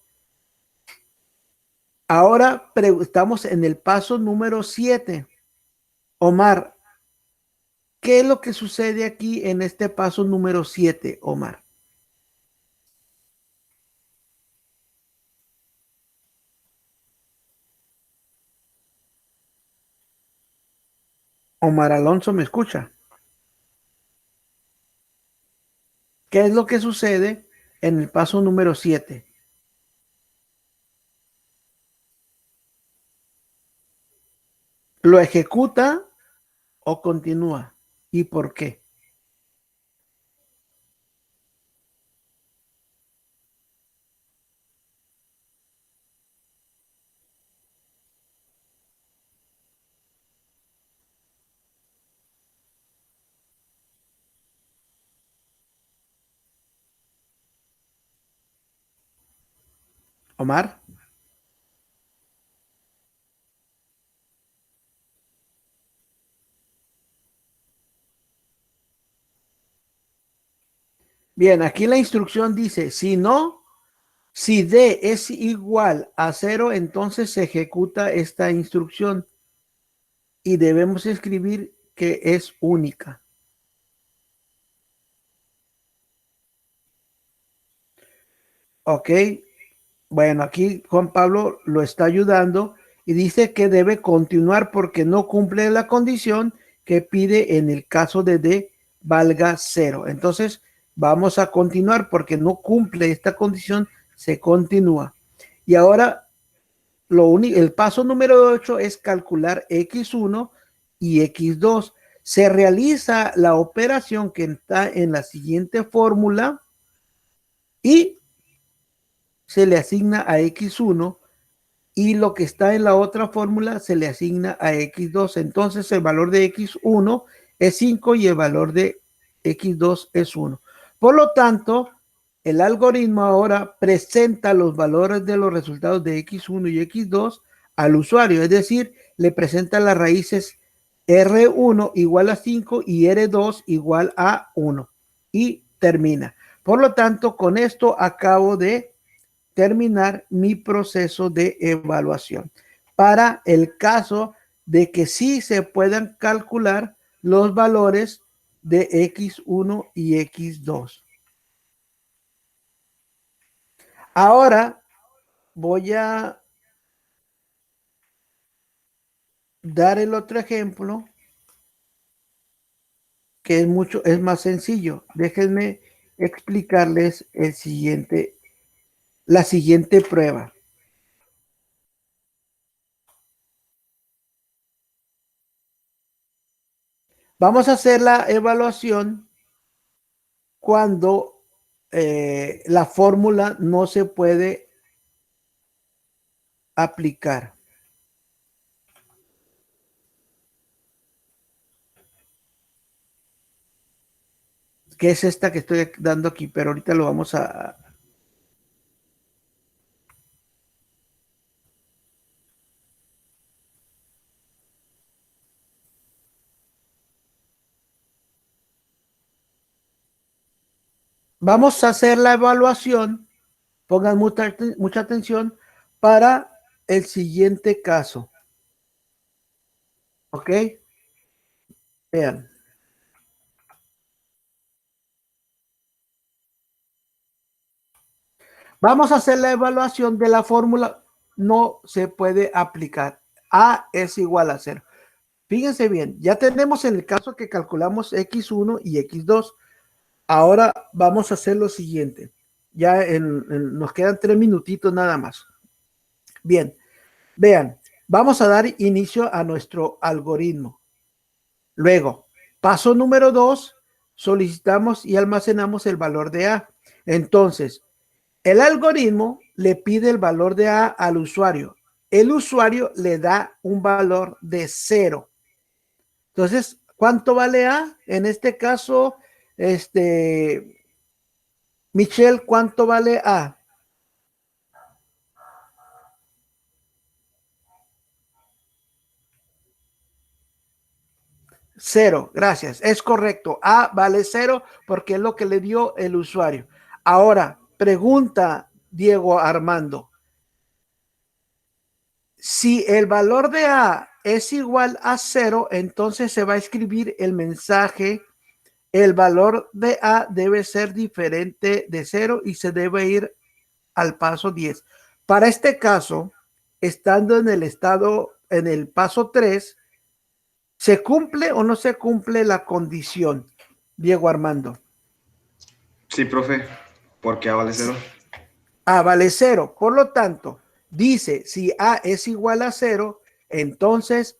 ahora estamos en el paso número 7. Omar, ¿qué es lo que sucede aquí en este paso número 7, Omar? Omar Alonso, ¿me escucha? ¿Qué es lo que sucede en el paso número 7? ¿Lo ejecuta o continúa? ¿Y por qué? Omar. Bien, aquí la instrucción dice, si no, si D es igual a 0, entonces se ejecuta esta instrucción y debemos escribir que es única. Ok, bueno, aquí Juan Pablo lo está ayudando y dice que debe continuar porque no cumple la condición que pide en el caso de D valga 0. Entonces, vamos a continuar porque no cumple esta condición, se continúa. Y ahora, el paso número 8 es calcular x1 y x2. Se realiza la operación que está en la siguiente fórmula y se le asigna a x1 y lo que está en la otra fórmula se le asigna a x2. Entonces el valor de x1 es 5 y el valor de x2 es 1. Por lo tanto, el algoritmo ahora presenta los valores de los resultados de x1 y x2 al usuario, es decir, le presenta las raíces R1 igual a 5 y R2 igual a 1 y termina. Por lo tanto, con esto acabo de terminar mi proceso de evaluación para el caso de que sí se puedan calcular los valores de x1 y x2. Ahora voy a dar el otro ejemplo que es más sencillo. Déjenme explicarles la siguiente prueba. Vamos a hacer la evaluación cuando la fórmula no se puede aplicar. Que es esta que estoy dando aquí, pero ahorita lo vamos a... Vamos a hacer la evaluación, pongan mucha atención, para el siguiente caso. ¿Ok? Vean. Vamos a hacer la evaluación de la fórmula. No se puede aplicar. A es igual a 0. Fíjense bien, ya tenemos en el caso que calculamos x1 y x2. Ahora vamos a hacer lo siguiente. Ya nos quedan 3 minutitos nada más. Bien, vean, vamos a dar inicio a nuestro algoritmo. Luego, paso número 2, solicitamos y almacenamos el valor de A. Entonces, el algoritmo le pide el valor de A al usuario. El usuario le da un valor de 0. Entonces, ¿cuánto vale A? En este caso, Michelle, ¿cuánto vale A? Cero, gracias. Es correcto. A vale 0 porque es lo que le dio el usuario. Ahora, pregunta Diego Armando. Si el valor de A es igual a 0, entonces se va a escribir el mensaje. El valor de A debe ser diferente de 0 y se debe ir al paso 10. Para este caso, estando en el paso 3, ¿se cumple o no se cumple la condición, Diego Armando? Sí, profe, porque A vale 0. A vale 0. Por lo tanto, dice, si A es igual a 0, entonces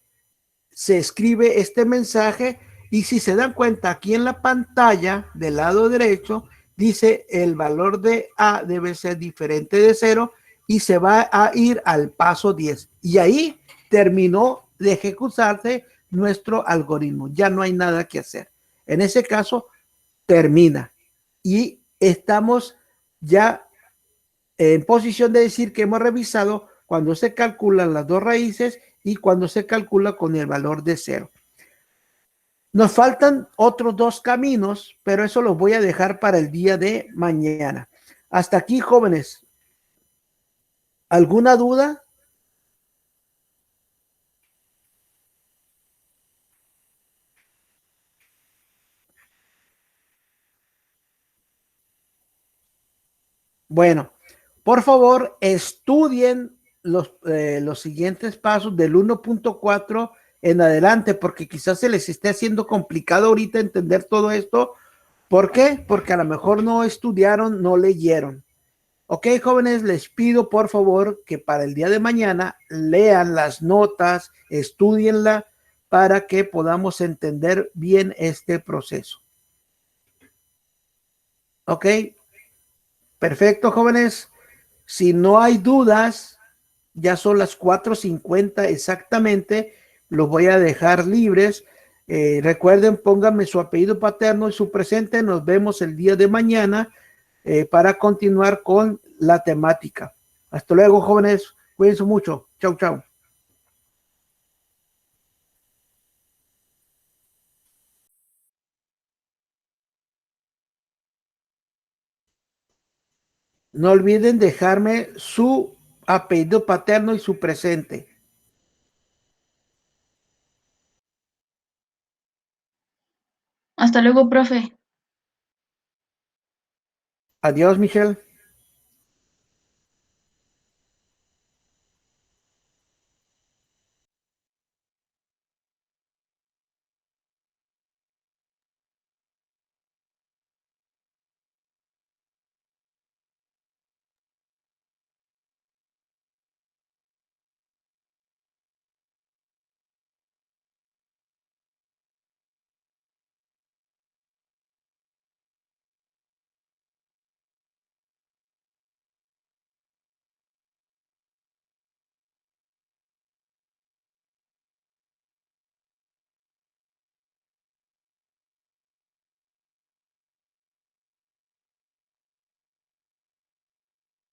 se escribe este mensaje y si se dan cuenta aquí en la pantalla del lado derecho, dice el valor de A debe ser diferente de 0 y se va a ir al paso 10. Y ahí terminó de ejecutarse nuestro algoritmo. Ya no hay nada que hacer. En ese caso, termina. Y estamos ya en posición de decir que hemos revisado cuando se calculan las dos raíces y cuando se calcula con el valor de 0. Nos faltan otros 2 caminos, pero eso los voy a dejar para el día de mañana. Hasta aquí, jóvenes. ¿Alguna duda? Bueno, por favor, estudien los siguientes pasos del 1.4 en adelante, porque quizás se les esté haciendo complicado ahorita entender todo esto. ¿Por qué? Porque a lo mejor no estudiaron, no leyeron. Ok, jóvenes, les pido por favor que para el día de mañana lean las notas, estudienla para que podamos entender bien este proceso. Ok, perfecto, jóvenes. Si no hay dudas, ya son las 4:50 exactamente. Los voy a dejar libres. Recuerden, pónganme su apellido paterno y su presente. Nos vemos el día de mañana para continuar con la temática. Hasta luego, jóvenes. Cuídense mucho. Chau, chau. No olviden dejarme su apellido paterno y su presente. Hasta luego, profe. Adiós, Michelle.